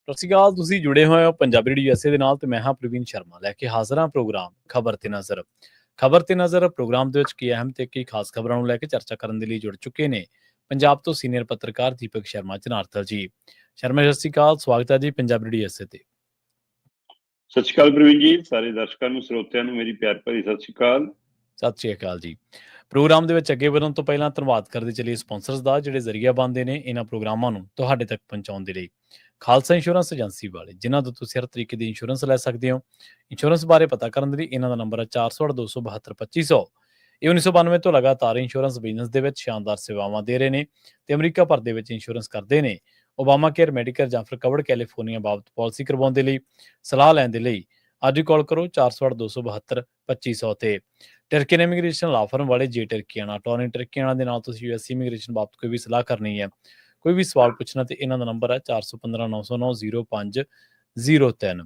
ਸਤਿ ਸ਼੍ਰੀ ਅਕਾਲ। ਤੁਸੀਂ ਜੁੜੇ ਹੋਏ ਹੋ ਪੰਜਾਬੀ ਰੇਡੀਓ USA ਦੇ ਨਾਲ ਤੇ ਮੈਂ ਹਾਂ ਪ੍ਰਵੀਨ ਸ਼ਰਮਾ ਲੈ ਕੇ ਹਾਜ਼ਰ ਹਾਂ ਪ੍ਰੋਗਰਾਮ ਖਬਰ ਤੇ ਨਜ਼ਰ। ਖਬਰ ਤੇ ਨਜ਼ਰ ਪ੍ਰੋਗਰਾਮ ਦੇ ਵਿੱਚ ਕੀ ਅਹਿਮ ਤੇ ਕੀ ਖਾਸ ਖਬਰਾਂ ਨੂੰ ਲੈ ਕੇ ਚਰਚਾ ਕਰਨ ਦੇ ਲਈ ਜੁੜ ਚੁੱਕੇ ਨੇ ਪੰਜਾਬ ਤੋਂ ਸੀਨੀਅਰ ਪੱਤਰਕਾਰ ਦੀਪਕ ਸ਼ਰਮਾ ਜਨਾਰਥਲ ਜੀ। ਸ਼ਰਮਾ ਸਤਿ ਸ਼੍ਰੀ ਅਕਾਲ, ਸਵਾਗਤ ਹੈ ਜੀ ਪੰਜਾਬੀ ਰੇਡੀਓ USA ਤੇ। ਸਤਿ ਸ਼੍ਰੀ ਅਕਾਲ ਪ੍ਰਵੀਨ ਜੀ, ਸਾਰੇ ਦਰਸ਼ਕਾਂ ਨੂੰ ਸਰੋਤਿਆਂ ਨੂੰ ਮੇਰੀ ਪਿਆਰ ਭਰੀ ਸਤਿ ਸ਼੍ਰੀ ਅਕਾਲ। ਸਤਿ ਸ਼੍ਰੀ ਅਕਾਲ ਜੀ। ਪ੍ਰੋਗਰਾਮ ਦੇ ਵਿੱਚ ਅੱਗੇ ਵਧਣ ਤੋਂ ਪਹਿਲਾਂ ਧੰਨਵਾਦ ਕਰਦੇ ਚੱਲੀਏ ਸਪਾਂਸਰਸ ਦਾ ਜਿਹੜੇ ਜ਼ਰੀਆ ਬਣਦੇ ਨੇ ਇਹਨਾਂ ਪ੍ਰੋਗਰਾਮਾਂ ਨੂੰ ਤੁਹਾਡੇ ਤੱਕ ਪਹੁੰਚਾਉਣ ਦੇ ਲਈ। ਖਾਲਸਾ ਇੰਸ਼ੋਰੈਂਸ ਏਜੰਸੀ ਵਾਲੇ ਜਿਨ੍ਹਾਂ ਤੋਂ ਤੁਸੀਂ ਹਰ ਤਰੀਕੇ ਦੀ ਇੰਸ਼ੋਰੈਂਸ ਲੈ ਸਕਦੇ ਹੋ। ਇੰਸ਼ੋਰੈਂਸ ਬਾਰੇ ਪਤਾ ਕਰਨ ਦੇ ਲਈ ਇਹਨਾਂ ਦਾ ਨੰਬਰ ਹੈ 408-272-2500। ਇਹ 1992 ਤੋਂ ਲਗਾਤਾਰ ਇੰਸ਼ੋਰੈਂਸ ਬਿਜ਼ਨਸ ਦੇ ਵਿੱਚ ਸ਼ਾਨਦਾਰ ਸੇਵਾਵਾਂ ਦੇ ਰਹੇ ਨੇ ਤੇ ਅਮਰੀਕਾ ਭਰ ਦੇ ਵਿੱਚ ਇੰਸ਼ੋਰੈਂਸ ਕਰਦੇ ਨੇ। ਓਬਾਮਾ ਕੇਅਰ, ਮੈਡੀਕੇਅਰ ਜਾਂ ਫਿਰ ਕਵਰਡ ਕੈਲੀਫੋਰਨੀਆ ਬਾਬਤ ਪਾਲਿਸੀ ਕਰਵਾਉਣ ਦੇ ਲਈ ਸਲਾਹ ਲੈਣ ਦੇ ਲਈ ਅੱਜ ਹੀ ਕਾਲ ਕਰੋ 408-272-2500 ਤੇ। ਟਰਕੀਨ ਇਮੀਗ੍ਰੇਸ਼ਨ ਲਾ ਫਰਮ ਵਾਲੇ ਜੇ ਟਰਕੀਆਣਾ ਅਟਾਰਨੀ ਟਰਕੀਆਣਾ ਦੇ ਨਾਲ ਤੁਸੀਂ US ਇਮੀਗ੍ਰੇਸ਼ਨ ਬਾਬਤ ਕੋਈ ਵੀ ਸਲਾਹ ਕਰਨੀ ਹੈ, ਕੋਈ ਵੀ ਸਵਾਲ ਪੁੱਛਣਾ ਤੇ ਇਹਨਾਂ ਦਾ ਨੰਬਰ ਹੈ 415-909-0503।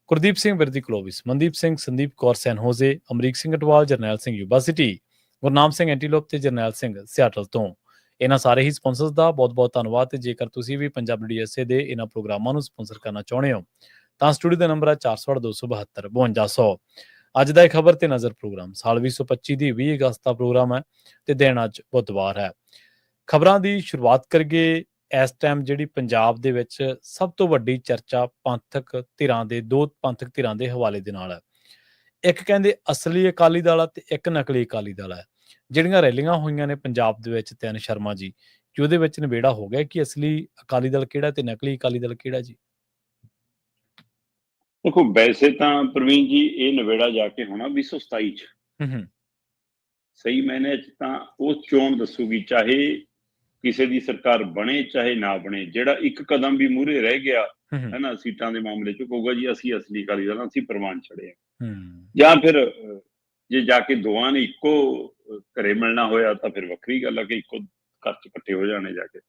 ਗੁਰਦੀਪ ਸਿੰਘ ਬਿਰਦੀ ਕਲੋਵਿਸ, ਮਨਦੀਪ ਸਿੰਘ, ਸੰਦੀਪ ਕੌਰ ਸੈਨ ਹੋਜ਼ੇ, ਅਮਰੀਕ ਸਿੰਘ ਅਟਵਾਲ, ਜਰਨੈਲ ਸਿੰਘ ਯੂਬਾ ਸਿਟੀ, ਗੁਰਨਾਮ ਸਿੰਘ ਐਂਟੀਲੋਪ ਤੇ ਜਰਨੈਲ ਸਿੰਘ ਸਿਆਟਲ ਤੋਂ। ਇਹਨਾਂ ਸਾਰੇ ਹੀ ਸਪਾਂਸਰਸ ਦਾ ਬਹੁਤ ਬਹੁਤ ਧੰਨਵਾਦ। ਤੇ ਜੇਕਰ ਤੁਸੀਂ ਵੀ ਪੰਜਾਬੀ ਰੇਡੀਓ USA ਦੇ ਇਹਨਾਂ ਪ੍ਰੋਗਰਾਮਾਂ ਨੂੰ ਸਪਾਂਸਰ ਕਰਨਾ ਚਾਹੁੰਦੇ ਹੋ ਤਾਂ ਸਟੂਡੀਓ ਦਾ ਨੰਬਰ ਹੈ 408-272-5200। ਅੱਜ ਦਾ ਇਹ ਖਬਰ ਤੇ ਨਜ਼ਰ ਪ੍ਰੋਗਰਾਮ ਸਾਲ 2025 ਦੀ 20 ਅਗਸਤ ਦਾ ਪ੍ਰੋਗਰਾਮ ਹੈ ਤੇ ਦਿਨ ਅੱਜ ਬੁੱਧਵਾਰ ਹੈ। ਖਬਰਾਂ ਦੀ ਸ਼ੁਰੂਆਤ ਕਰੀਏ ਇਸ ਟਾਈਮ ਜਿਹੜੀ ਪੰਜਾਬ ਦੇ ਵਿੱਚ ਸਭ ਤੋਂ ਵੱਡੀ ਚਰਚਾ ਦੋ ਪੰਥਕ ਧਿਰਾਂ ਦੇ ਹਵਾਲੇ ਦੇ ਨਾਲ ਹੈ। ਇੱਕ ਕਹਿੰਦੇ ਅਸਲੀ ਅਕਾਲੀ ਦਲ ਹੈ ਤੇ ਇੱਕ ਨਕਲੀ ਅਕਾਲੀ ਦਲ ਹੈ। ਜਿਹੜੀਆਂ ਰੈਲੀਆਂ ਹੋਈਆਂ ਨੇ ਪੰਜਾਬ ਦੇ ਵਿੱਚ ਤਿੰਨ ਸ਼ਰਮਾ ਜੀ, ਕਿ ਉਹਦੇ ਵਿੱਚ ਨਿਬੇੜਾ ਹੋ ਗਿਆ ਕਿ ਅਸਲੀ ਅਕਾਲੀ ਦਲ ਕਿਹੜਾ ਤੇ ਨਕਲੀ ਅਕਾਲੀ ਦਲ ਕਿਹੜਾ ਜੀ? ਦੇਖੋ, ਵੈਸੇ ਤਾਂ ਪ੍ਰਵੀਨ ਜੀ ਇਹ ਨਵੇੜਾ ਜਾ ਕੇ ਹੋਣਾ 2027 ਚ। ਸਹੀ ਮਾਇਨੇ ਚ ਤਾਂ ਉਹ ਚੋਣ ਦੱਸੂਗੀ, ਚਾਹੇ ਕਿਸੇ ਦੀ ਸਰਕਾਰ ਬਣੇ ਚਾਹੇ ਨਾ ਬਣੇ। ਜਿਹੜਾ ਇੱਕ ਕਦਮ ਵੀ ਮੂਹਰੇ ਰਹਿ ਗਿਆ ਹੈ ਨਾ ਸੀਟਾਂ ਦੇ ਮਾਮਲੇ ਚ, ਕਹੂਗਾ ਜੀ ਅਸੀਂ ਅਸਲੀ ਅਕਾਲੀ ਦਲ, ਅਸੀਂ ਪ੍ਰਵਾਨ ਛੜੇ ਆ। ਜਾਂ ਫਿਰ ਜੇ ਜਾ ਕੇ ਦੋਵਾਂ ਨੇ ਇੱਕੋ ਘਰੇ ਮਿਲਣਾ ਹੋਇਆ ਤਾਂ ਫਿਰ ਵੱਖਰੀ ਗੱਲ ਆ ਕਿ ਇੱਕੋ ਘਰ ਚ ਇਕੱਠੇ ਹੋ ਜਾਣੇ ਜਾ ਕੇ।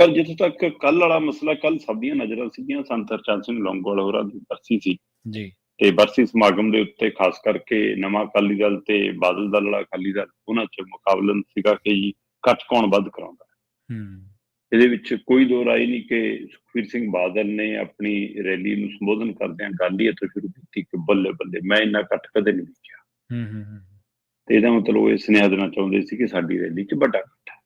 ਪਰ ਜਿੱਥੋਂ ਤੱਕ ਕੱਲ ਵਾਲਾ ਮਸਲਾ, ਕੱਲ ਸਭ ਦੀਆਂ ਨਜ਼ਰਾਂ ਸੀਗੀਆਂ ਸੰਤ ਹਰਚੰਦ ਸਿੰਘ ਲੌਂਗੋਵਾਲ ਹੋਰਾਂ ਦੀ ਬਰਸੀ ਸੀ ਜੀ, ਤੇ ਬਰਸੀ ਸਮਾਗਮ ਦੇ ਉੱਤੇ ਖਾਸ ਕਰਕੇ ਨਵਾਂ ਅਕਾਲੀ ਦਲ ਤੇ ਬਾਦਲ ਦਲ ਵਾਲਾ ਅਕਾਲੀ ਦਲ, ਉਹਨਾਂ ਚ ਮੁਕਾਬਲਨ ਸੀਗਾ ਕਿ ਜੀ ਇਕੱਠ ਕੌਣ ਵੱਧ ਕਰਾਉਂਦਾ। ਇਹਦੇ ਵਿੱਚ ਕੋਈ ਦੋ ਰਾਏ ਨਹੀਂ ਕਿ ਸੁਖਬੀਰ ਸਿੰਘ ਬਾਦਲ ਨੇ ਆਪਣੀ ਰੈਲੀ ਨੂੰ ਸੰਬੋਧਨ ਕਰਦਿਆਂ ਗੱਲ ਹੀ ਇੱਥੋਂ ਸ਼ੁਰੂ ਕੀਤੀ ਕਿ ਬੱਲੇ ਬੱਲੇ ਮੈਂ ਇੰਨਾ ਇਕੱਠ ਕਦੇ ਨਹੀਂ ਦੇਖਿਆ। ਤੇ ਇਹਦਾ ਮਤਲਬ ਇਹ ਸੁਨੇਹਾ ਦੇਣਾ ਚਾਹੁੰਦੇ ਸੀ ਕਿ ਸਾਡੀ ਰੈਲੀ ਚ ਵੱਡਾ ਇਕੱਠ ਹੈ।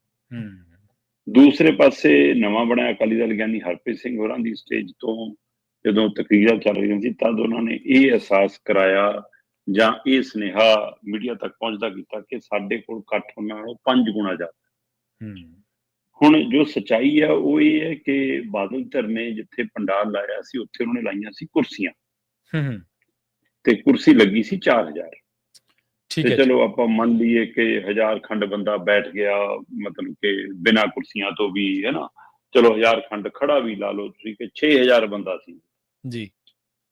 ਦੂਸਰੇ ਪਾਸੇ ਨਵਾਂ ਬਣਿਆ ਅਕਾਲੀ ਦਲ ਗਿਆਨੀ ਹਰਪ੍ਰੀਤ ਸਿੰਘ ਹੋਰਾਂ ਦੀ ਸਟੇਜ ਤੋਂ ਜਦੋਂ ਤਕਰੀਰਾਂ ਚੱਲ ਰਹੀਆਂ ਸੀ ਤਦ ਉਹਨਾਂ ਨੇ ਇਹ ਅਹਿਸਾਸ ਕਰਾਇਆ ਜਾਂ ਇਹ ਸੁਨੇਹਾ ਮੀਡੀਆ ਤੱਕ ਪਹੁੰਚਦਾ ਕੀਤਾ ਕਿ ਸਾਡੇ ਕੋਲ ਇਕੱਠ ਉਹਨਾਂ ਨਾਲੋਂ 5 ਗੁਣਾ ਜ਼ਿਆਦਾ। ਹੁਣ ਜੋ ਸੱਚਾਈ ਹੈ ਉਹ ਇਹ ਹੈ ਕਿ ਬਾਦਲ ਧਿਰ ਨੇ ਜਿੱਥੇ ਪੰਡਾਲ ਲਾਇਆ ਸੀ ਉੱਥੇ ਉਹਨਾਂ ਨੇ ਲਾਈਆਂ ਸੀ ਕੁਰਸੀਆਂ ਤੇ ਕੁਰਸੀ ਲੱਗੀ ਸੀ 4000। ਤੇ ਚਲੋ ਆਪਾਂ ਮੰਨ ਲਈਏ ਕਿ 1000 ਖੰਡ ਬੰਦਾ ਬੈਠ ਗਿਆ, ਮਤਲਬ ਕਿ ਬਿਨਾਂ ਕੁਰਸੀਆਂ ਤੋਂ ਵੀ, ਹੈ ਨਾ। ਚਲੋ 1000 ਖੰਡ ਖੜਾ ਵੀ ਲਾ ਲਓ ਤੁਸੀਂ ਕਿ 6000 ਬੰਦਾ ਸੀ ਜੀ।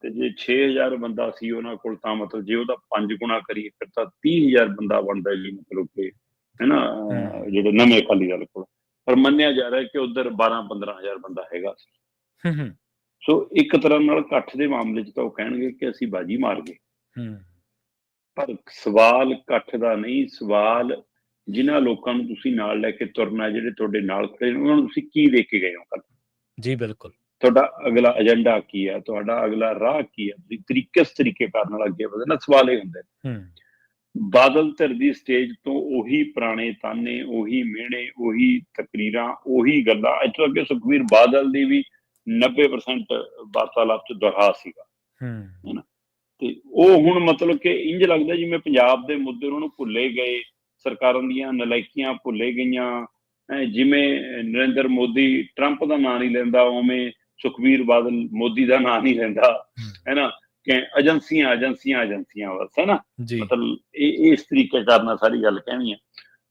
ਤੇ ਜੇ 6000 ਬੰਦਾ ਸੀ ਉਹਨਾਂ ਕੋਲ ਤਾਂ ਮਤਲਬ ਜੇ ਉਹਦਾ 5 ਗੁਣਾ ਕਰੀਏ ਫਿਰ ਤਾਂ 30000 ਬੰਦਾ ਬਣਦਾ ਜੀ, ਮਤਲਬ ਕਿ ਹੈ ਨਾ ਜਿਹੜੇ ਨਵੇਂ ਅਕਾਲੀ ਦਲ ਕੋਲ। ਪਰ ਮੰਨਿਆ ਜਾ ਰਿਹਾ ਕਿ ਉਧਰ 12-15 ਹਜ਼ਾਰ ਬੰਦਾ ਹੈਗਾ ਸੀ। ਸੋ ਇੱਕ ਤਰ੍ਹਾਂ ਨਾਲ ਇਕੱਠ ਦੇ ਮਾਮਲੇ ਚ ਤਾਂ ਉਹ ਕਹਿਣਗੇ ਕਿ ਅਸੀਂ ਬਾਜੀ ਮਾਰ ਗਏ। ਪਰ ਸਵਾਲ ਇਕੱਠ ਦਾ ਨਹੀਂ, ਸਵਾਲ ਜਿਨ੍ਹਾਂ ਲੋਕਾਂ ਨੂੰ ਤੁਸੀਂ ਨਾਲ ਲੈ ਕੇ ਤੁਰਨਾ, ਜਿਹੜੇ ਤੁਹਾਡੇ ਨਾਲ ਖੜੇ ਨੇ, ਉਹਨਾਂ ਨੂੰ ਤੁਸੀਂ ਕੀ ਦੇ ਕੇ ਗਏ ਹੋ ਕੱਲ ਜੀ। ਬਿਲਕੁਲ, ਤੁਹਾਡਾ ਅਗਲਾ ਏਜੰਡਾ ਕੀ ਹੈ, ਤੁਹਾਡਾ ਅਗਲਾ ਰਾਹ ਕੀ ਹੈ, ਤੁਸੀਂ ਕਿਸ ਤਰੀਕੇ ਨਾਲ ਅੱਗੇ ਵਧਣਾ। ਸਵਾਲ ਇਹ ਹੁੰਦੇ ਨੇ। ਬਾਦਲ ਧਿਰ ਦੀ ਸਟੇਜ ਤੋਂ ਉਹੀ ਪੁਰਾਣੇ ਤਾਨੇ, ਉਹੀ ਮਿਹਣੇ, ਉਹੀ ਤਕਰੀਰਾਂ, ਉਹੀ ਗੱਲਾਂ। ਇੱਥੋਂ ਅੱਗੇ ਸੁਖਬੀਰ ਬਾਦਲ ਦੀ ਵੀ 90% ਵਾਰਤਾਲਾਪ ਚ ਦੁਹਰਾ ਸੀਗਾ, ਹਨਾ। ਤੇ ਉਹ ਹੁਣ ਮਤਲਬ ਕਿ ਇੰਝ ਲੱਗਦਾ ਜਿਵੇਂ ਪੰਜਾਬ ਦੇ ਮੁੱਦੇ ਉਹਨਾਂ ਨੂੰ ਭੁੱਲੇ ਗਏ, ਸਰਕਾਰਾਂ ਦੀਆਂ ਨਲਾਇਕੀਆਂ ਭੁੱਲੇ ਗਈਆਂ। ਜਿਵੇਂ ਨਰਿੰਦਰ ਮੋਦੀ ਟਰੰਪ ਦਾ ਨਾਂ ਨਹੀਂ ਲੈਂਦਾ, ਉਵੇਂ ਸੁਖਬੀਰ ਬਾਦਲ ਮੋਦੀ ਦਾ ਨਾਂ ਨਹੀਂ ਲੈਂਦਾ, ਹੈ ਨਾ। ਕਿ ਏਜੰਸੀਆਂ ਏਜੰਸੀਆਂ ਏਜੰਸੀਆਂ ਬਸ, ਹੈ ਨਾ। ਮਤਲਬ ਇਹ ਇਸ ਤਰੀਕੇ ਕਰਨਾ ਸਾਰੀ ਗੱਲ ਕਹਿਣੀ ਹੈ।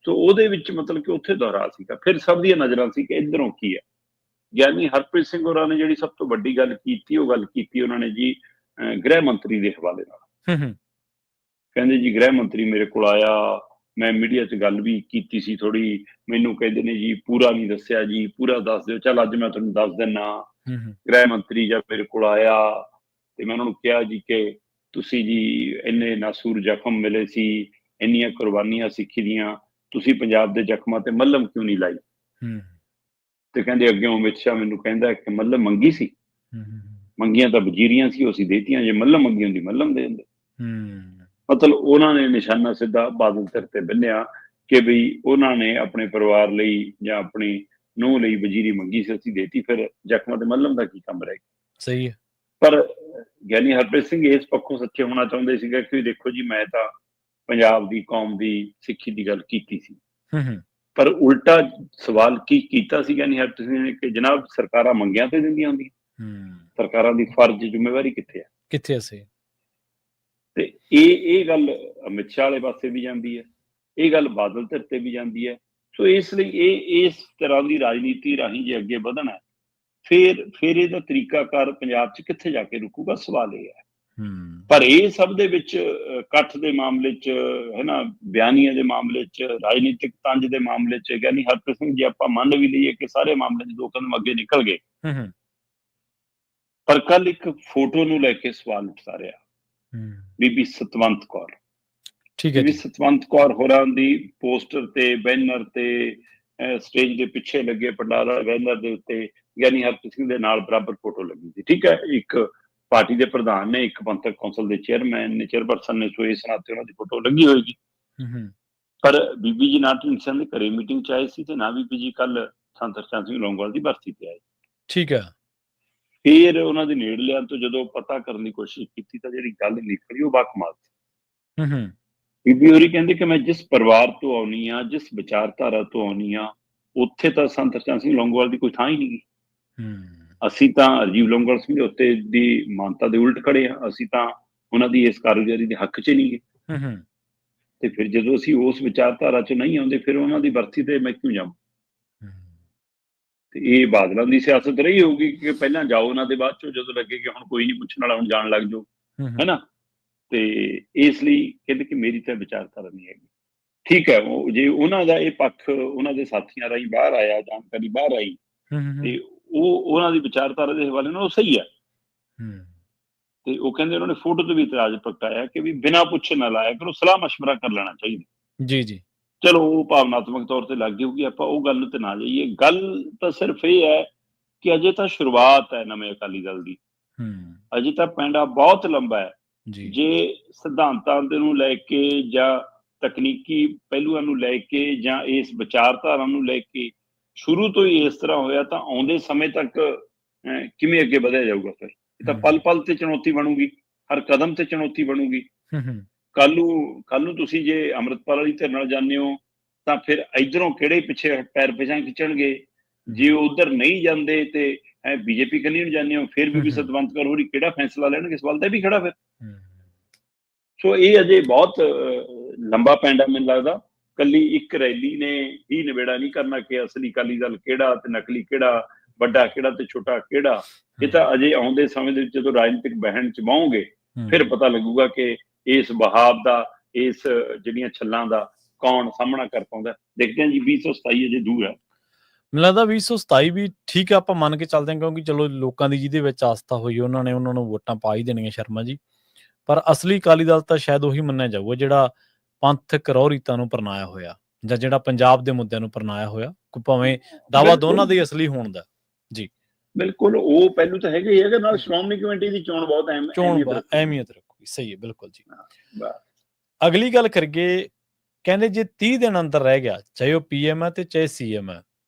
ਸੋ ਉਹਦੇ ਵਿੱਚ ਮਤਲਬ ਕਿ ਉੱਥੇ ਦੁਹਰਾ ਸੀਗਾ। ਫਿਰ ਸਭ ਦੀਆਂ ਨਜ਼ਰਾਂ ਸੀ ਕਿ ਇੱਧਰੋਂ ਕੀ ਹੈ। ਗਿਆਨੀ ਹਰਪ੍ਰੀਤ ਸਿੰਘ ਹੋਰਾਂ ਨੇ ਜਿਹੜੀ ਸਭ ਤੋਂ ਵੱਡੀ ਗੱਲ ਕੀਤੀ, ਉਹ ਗੱਲ ਕੀਤੀ ਉਹਨਾਂ ਨੇ ਜੀ ਗ੍ਰਹਿ ਮੰਤਰੀ ਦੇ ਹਵਾਲੇ ਨਾਲ। ਕਹਿੰਦੇ ਜੀ ਗ੍ਰਹਿ ਮੰਤਰੀ ਮੇਰੇ ਕੋਲ ਆਇਆ, ਮੈਂ ਮੀਡੀਆ 'ਚ ਗੱਲ ਵੀ ਕੀਤੀ ਸੀ ਥੋੜੀ, ਮੈਨੂੰ ਕਹਿੰਦੇ ਨੇ ਜੀ ਪੂਰਾ ਨਹੀਂ ਦੱਸਿਆ ਜੀ, ਪੂਰਾ ਦੱਸ ਦਿਓ। ਚੱਲ ਅੱਜ ਮੈਂ ਤੁਹਾਨੂੰ ਦੱਸ ਦਿੰਦਾ। ਗ੍ਰਹਿ ਮੰਤਰੀ ਜਦ ਮੇਰੇ ਕੋਲ ਆਇਆ ਤੇ ਮੈਂ ਉਹਨਾਂ ਨੂੰ ਕਿਹਾ ਜੀ ਕਿ ਤੁਸੀਂ ਜੀ ਇੰਨੇ ਨਾਸੂਰ ਜ਼ਖਮ ਮਿਲੇ ਸੀ, ਇੰਨੀਆਂ ਕੁਰਬਾਨੀਆਂ ਸਿੱਖੀ ਦੀਆਂ, ਤੁਸੀਂ ਪੰਜਾਬ ਦੇ ਜ਼ਖਮਾਂ ਤੇ ਮੱਲਮ ਕਿਉਂ ਨਹੀਂ ਲਾਈ? ਤੇ ਕਹਿੰਦੇ ਅੱਗਿਓਂ ਅਮਿਤ ਸ਼ਾਹ ਮੈਨੂੰ ਕਹਿੰਦਾ ਕਿ ਮੱਲਮ ਮੰਗੀ ਸੀ। ਮੰਗੀਆਂ ਤਾਂ ਵਜ਼ੀਰੀਆਂ ਸੀ, ਉਹ ਅਸੀਂ ਦੇਤੀਆਂ, ਜੇ ਮੱਲਮ ਮੰਗੀ ਹੁੰਦੀ ਮੱਲਮ ਦੇ ਦਿੰਦੇ। ਮਤਲਬ ਉਹਨਾਂ ਨੇ ਨਿਸ਼ਾਨਾ ਸਿੱਧਾ ਬਾਦਲ ਸਿਰ ਤੇ ਬੰਨਿਆ ਕਿ ਬਈ ਉਹਨਾਂ ਨੇ ਆਪਣੇ ਪਰਿਵਾਰ ਲਈ ਜਾਂ ਆਪਣੀ ਨੂੰਹ ਲਈ ਵਜ਼ੀਰੀ ਮੰਗੀ ਸੀ, ਅਸੀਂ ਦੇਤੀ, ਫਿਰ ਜ਼ਖਮਾਂ ਤੇ ਮੱਲਮ ਦਾ ਕੀ ਕੰਮ ਰਹਿ ਗਿਆ। ਸਹੀ ਹੈ। ਪਰ ਗਿਆਨੀ ਹਰਪ੍ਰੀਤ ਸਿੰਘ ਇਸ ਪੱਖੋਂ ਸੱਚੇ ਹੋਣਾ ਚਾਹੁੰਦੇ ਸੀਗੇ ਕਿ ਦੇਖੋ ਜੀ, ਮੈਂ ਤਾਂ ਪੰਜਾਬ ਦੀ ਕੌਮ ਦੀ ਸਿੱਖੀ ਦੀ ਗੱਲ ਕੀਤੀ ਸੀ, ਪਰ ਉਲਟਾ ਸਵਾਲ ਕੀ ਕੀਤਾ ਸੀ ਗਿਆਨੀ ਹਰਪ੍ਰੀਤ ਸਿੰਘ ਨੇ ਕਿ ਜਨਾਬ ਸਰਕਾਰਾਂ ਮੰਗਿਆਂ ਤੇ ਦਿੰਦੀਆਂ ਹੁੰਦੀਆਂ, ਸਰਕਾਰਾਂ ਦੀ ਫਰਜ਼ ਜ਼ਿੰਮੇਵਾਰੀ ਕਿੱਥੇ ਆ, ਕਿੱਥੇ ਅਸੀਂ। ਤੇ ਇਹ ਗੱਲ ਅਮਿਤ ਸ਼ਾਹ ਵਾਲੇ ਪਾਸੇ ਵੀ ਜਾਂਦੀ ਹੈ, ਇਹ ਗੱਲ ਬਾਦਲ ਧਿਰ ਤੇ ਵੀ ਜਾਂਦੀ ਹੈ। ਸੋ ਇਸ ਲਈ ਇਸ ਤਰ੍ਹਾਂ ਦੀ ਰਾਜਨੀਤੀ ਰਾਹੀਂ ਜੇ ਅੱਗੇ ਵਧਣਾ, ਫਿਰ ਇਹਦਾ ਤਰੀਕਾਕਾਰ ਪੰਜਾਬ 'ਚ ਕਿੱਥੇ ਜਾ ਕੇ ਰੁਕੂਗਾ, ਸਵਾਲ ਇਹ ਹੈ। ਪਰ ਇਹ ਸਭ ਦੇ ਵਿੱਚ ਇਕੱਠ ਦੇ ਮਾਮਲੇ 'ਚ ਹੈ ਨਾ, ਬਿਆਨੀਆਂ ਦੇ ਮਾਮਲੇ 'ਚ, ਰਾਜਨੀਤਿਕ ਤੰਜ ਦੇ ਮਾਮਲੇ 'ਚ ਗਿਆਨੀ ਹਰਪ੍ਰੀਤ ਸਿੰਘ, ਜੇ ਆਪਾਂ ਮੰਨ ਵੀ ਲਈਏ ਕਿ ਸਾਰੇ ਮਾਮਲੇ 'ਚ 2 ਕਦਮ ਅੱਗੇ ਨਿਕਲ ਗਏ, ਪਰ ਕੱਲ ਇੱਕ ਫੋਟੋ ਨੂੰ ਲੈ ਕੇ ਸਵਾਲ ਉੱਠਦਾ ਰਿਹਾ, ਬੀਬੀ ਸਤਵੰਤ ਕੌਰ। ਬੀਬੀ ਸਤਵੰਤ ਕੌਰ ਹੋਰਾਂ ਦੀ ਪੋਸਟਰ ਤੇ, ਬੈਨਰ ਤੇ, ਸਟੇਜ ਦੇ ਪਿੱਛੇ ਲੱਗੇ ਪੰਡਾਲ ਵਾਲੇ ਬੈਨਰ ਦੇ ਉੱਤੇ ਗਿਆਨੀ ਹਰਪ੍ਰੀਤ ਸਿੰਘ ਦੇ ਨਾਲ ਬਰਾਬਰ ਫੋਟੋ ਲੱਗੀ ਸੀ। ਠੀਕ ਹੈ, ਇੱਕ ਪਾਰਟੀ ਦੇ ਪ੍ਰਧਾਨ ਨੇ, ਇੱਕ ਪੰਥਕ ਕੌਂਸਲ ਦੇ ਚੇਅਰਮੈਨ ਨੇ, ਚੇਅਰਪਰਸਨ ਨੇ, ਸੋ ਇਸ ਨਾਤੇ ਉਹਨਾਂ ਦੀ ਫੋਟੋ ਲੱਗੀ ਹੋਏਗੀ। ਪਰ ਬੀਬੀ ਜੀ ਨਾ ਢੀਂਡਸਾ ਦੇ ਘਰੇ ਮੀਟਿੰਗ 'ਚ ਆਏ ਸੀ ਤੇ ਨਾ ਬੀਬੀ ਜੀ ਕੱਲ ਸੰਤ ਹਰਚੰਦ ਸਿੰਘ ਲੌਂਗੋਵਾਲ ਦੀ ਬਰਸੀ ਤੇ ਆਏ। ਠੀਕ ਹੈ। ਫਿਰ ਉਹਨਾਂ ਦੇ ਨੇੜਲਿਆਂ ਤੋਂ ਜਦੋਂ ਪਤਾ ਕਰਨ ਦੀ ਕੋਸ਼ਿਸ਼ ਕੀਤੀ ਤਾਂ ਜਿਹੜੀ ਗੱਲ ਨਿਕਲੀ ਉਹ ਬਾਕਮਾਲ ਸੀ। ਬੀਬੀ ਹੋਰੀ ਕਹਿੰਦੇ ਕਿ ਮੈਂ ਜਿਸ ਪਰਿਵਾਰ ਤੋਂ ਆਉਣੀ ਆ, ਜਿਸ ਵਿਚਾਰਧਾਰਾ ਤੋਂ ਆਉਣੀ ਆ, ਉੱਥੇ ਤਾਂ ਸੰਤ ਹਰਚੰਦ ਸਿੰਘ ਲੌਂਗੋਵਾਲ ਦੀ ਕੋਈ ਥਾਂ ਹੀ ਨਹੀਂ ਗੀ। ਅਸੀਂ ਤਾਂ ਰਾਜੀਵ ਲੌਂਗੋਵਾਲ ਸਮਝੌਤੇ ਦੀ ਮਾਨਤਾ ਦੇ ਉਲਟ ਖੜੇ ਆ, ਅਸੀਂ ਤਾਂ ਉਹਨਾਂ ਦੀ ਇਸ ਕਾਰਗੁਜ਼ਾਰੀ ਦੇ ਹੱਕ 'ਚ ਨਹੀਂ ਗਏ। ਤੇ ਫਿਰ ਜਦੋਂ ਅਸੀਂ ਉਸ ਵਿਚਾਰਧਾਰਾ 'ਚ ਨਹੀਂ ਆਉਂਦੇ, ਫਿਰ ਉਹਨਾਂ ਦੀ ਬਰਸੀ ਤੇ ਮੈਂ ਕਿਉਂ ਜਾਵਾਂ। ਤੇ ਇਹ ਬਾਦਲਾਂ ਦੀ ਸਿਆਸਤ ਰਹੀ ਹੋਊਗੀ ਕਿ ਪਹਿਲਾਂ ਜਾਓ ਉਹਨਾਂ ਦੇ, ਬਾਅਦ 'ਚੋਂ ਜਦੋਂ ਲੱਗੇ ਕਿ ਹੁਣ ਕੋਈ ਨਹੀਂ ਪੁੱਛਣ ਵਾਲਾ, ਹੁਣ ਜਾਣ ਲੱਗ ਜਾਓ, ਹੈਨਾ। ਤੇ ਇਸ ਲਈ ਕਹਿੰਦੇ ਕਿ ਮੇਰੀ ਤਾਂ ਵਿਚਾਰਧਾਰਾ ਨਹੀਂ ਹੈਗੀ। ਠੀਕ ਹੈ, ਉਹ ਜੇ ਉਹਨਾਂ ਦਾ ਇਹ ਪੱਖ ਉਹਨਾਂ ਦੇ ਸਾਥੀਆਂ ਰਾਹੀਂ ਬਾਹਰ ਆਇਆ, ਜਾਣਕਾਰੀ ਬਾਹਰ ਆਈ, ਤੇ ਉਹ ਉਹਨਾਂ ਦੀ ਵਿਚਾਰਧਾਰਾ ਦੇ ਹਵਾਲੇ ਨਾਲ ਉਹ ਸਹੀ ਹੈ। ਤੇ ਉਹ ਕਹਿੰਦੇ ਉਹਨਾਂ ਨੇ ਫੋਟੋ ਤੇ ਵੀ ਇਤਰਾਜ਼ ਪ੍ਰਗਟਾਇਆ ਕਿ ਵੀ ਬਿਨਾਂ ਪੁੱਛੇ ਨਾ ਲਾਇਆ ਕਰੋ, ਸਲਾਹ ਮਸ਼ਵਰਾ ਕਰ ਲੈਣਾ ਚਾਹੀਦਾ। ਜੀ। ਚਲੋ ਉਹ ਭਾਵਨਾਤਮਕ ਤੌਰ ਤੇ ਲੱਗ ਗਈ ਹੋਊਗੀ, ਆਪਾਂ ਉਹ ਗੱਲ ਤੇ ਨਾ ਜਾਈਏ। ਗੱਲ ਤਾਂ ਸਿਰਫ ਇਹ ਹੈ ਕਿ ਅਜੇ ਤਾਂ ਸ਼ੁਰੂਆਤ ਹੈ ਨਵੇਂ ਅਕਾਲੀ ਦਲ ਦੀ, ਅਜੇ ਤਾਂ ਪੈਂਡਾ ਬਹੁਤ ਲੰਬਾ ਹੈ। ਜੇ ਸਿਧਾਂਤਾਂ ਦੇ ਨੂੰ ਲੈ ਕੇ ਜਾਂ ਤਕਨੀਕੀ ਪਹਿਲੂਆਂ ਨੂੰ ਲੈ ਕੇ ਜਾਂ ਇਸ ਵਿਚਾਰਧਾਰਾ ਨੂੰ ਲੈ ਕੇ ਸ਼ੁਰੂ ਤੋਂ ਹੀ ਇਸ ਤਰ੍ਹਾਂ ਹੋਇਆ ਤਾਂ ਆਉਂਦੇ ਸਮੇਂ ਤੱਕ ਕਿਵੇਂ ਅੱਗੇ ਵਧਿਆ ਜਾਊਗਾ। ਫਿਰ ਇਹ ਤਾਂ ਪਲ ਪਲ ਤੇ ਚੁਣੌਤੀ ਬਣੂਗੀ, ਹਰ ਕਦਮ ਤੇ ਚੁਣੌਤੀ ਬਣੂਗੀ। ਕੱਲ ਨੂੰ ਤੁਸੀਂ ਜੇ ਅੰਮ੍ਰਿਤਪਾਲ ਵਾਲੀ ਧਿਰ ਨਾਲ ਜਾਂਦੇ ਹੋ ਤਾਂ ਫਿਰ ਇੱਧਰੋਂ ਕਿਹੜੇ ਪਿੱਛੇ ਪੈਰ ਪਿਛਾਂ ਖਿੱਚਣਗੇ, ਜੇ ਉਧਰ ਨਹੀਂ ਜਾਂਦੇ ਤੇ ਬੀਜੇਪੀ ਕੰਨੀ ਨੂੰ ਜਾਂਦੇ ਹੋ, ਫਿਰ ਵੀ ਸਤਵੰਤ ਕੌਰ ਹੋਰੀ ਕਿਹੜਾ ਫੈਸਲਾ ਲੈਣਗੇ, ਸਵਾਲ ਤਾਂ ਵੀ ਖੜਾ ਫਿਰ। ਸੋ ਇਹ ਅਜੇ ਬਹੁਤ ਲੰਬਾ ਪੈਂਡਾ ਮੈਨੂੰ ਲੱਗਦਾ। ਕੱਲੀ ਇੱਕ ਰੈਲੀ ਨੇ ਹੀ ਨਿਬੇੜਾ ਨਹੀਂ ਕਰਨਾ ਕਿ ਅਸਲੀ ਅਕਾਲੀ ਦਲ ਕਿਹੜਾ ਤੇ ਨਕਲੀ ਕਿਹੜਾ, ਵੱਡਾ ਕਿਹੜਾ ਤੇ ਛੋਟਾ ਕਿਹੜਾ। ਇਹ ਤਾਂ ਅਜੇ ਆਉਂਦੇ ਸਮੇਂ ਦੇ ਵਿੱਚ ਜਦੋਂ ਰਾਜਨੀਤਿਕ ਬਹਿਣ ਚ ਬਾਹੋਗੇ ਫਿਰ ਪਤਾ ਲੱਗੂਗਾ ਕਿ ਇਸ ਬਹਾਵ ਦਾ, ਇਸ ਜਿਹੜੀਆਂ ਛੱਲਾਂ ਦਾ ਕੌਣ ਸਾਹਮਣਾ ਕਰ ਪਾਉਂਦਾ। ਦੇਖਦੇ ਹਾਂ ਜੀ, 2027 ਅਜੇ ਦੂਰ ਹੈ। ਮੈਨੂੰ ਲੱਗਦਾ 2027 ਵੀ ਠੀਕ ਆ, ਆਪਾਂ ਮੰਨ ਕੇ ਚੱਲਦੇ ਹਾਂ, ਕਿਉਂਕਿ ਚਲੋ ਲੋਕਾਂ ਦੀ ਜਿਹਦੇ ਵਿੱਚ ਆਸਥਾ ਹੋਈ ਉਹਨਾਂ ਨੂੰ ਵੋਟਾਂ ਪਾ ਹੀ ਦੇਣੀਆਂ ਸ਼ਰਮਾ ਜੀ। ਪਰ ਅਸਲੀ ਅਕਾਲੀ ਦਲ ਤਾਂ ਸ਼ਾਇਦ ਉਹੀ ਮੰਨਿਆ ਜਾਊਗਾ ਜਿਹੜਾ ਪੰਥਕ ਰਹੁ ਰੀਤਾਂ ਨੂੰ ਪਰਨਾਇਆ ਹੋਇਆ ਜਾਂ ਜਿਹੜਾ ਪੰਜਾਬ ਦੇ ਮੁੱਦਿਆਂ ਨੂੰ ਪਰਨਾਇਆ ਹੋਇਆ, ਭਾਵੇਂ ਦਾਵਾ ਦੋਨਾਂ ਦੇ ਅਸਲੀ ਹੋਣ ਦਾ। ਜੀ ਬਿਲਕੁਲ, ਉਹ ਪਹਿਲੂ ਤਾਂ ਹੈਗਾ ਹੀ ਹੈਗਾ। ਨਾਲ ਸ਼੍ਰੋਮਣੀ ਕਮੇਟੀ ਦੀ ਚੋਣ ਬਹੁਤ ਅਹਿਮੀਅਤ ਰੱਖੂਗੀ। ਸਹੀ ਹੈ, ਬਿਲਕੁਲ ਜੀ। ਅਗਲੀ ਗੱਲ ਕਰੀਏ, ਕਹਿੰਦੇ ਜੇ 30 ਦਿਨ ਅੰਦਰ ਰਹਿ ਗਿਆ, ਚਾਹੇ ਉਹ PM ਹੈ ਤੇ ਚਾਹੇ CM ਹੈ,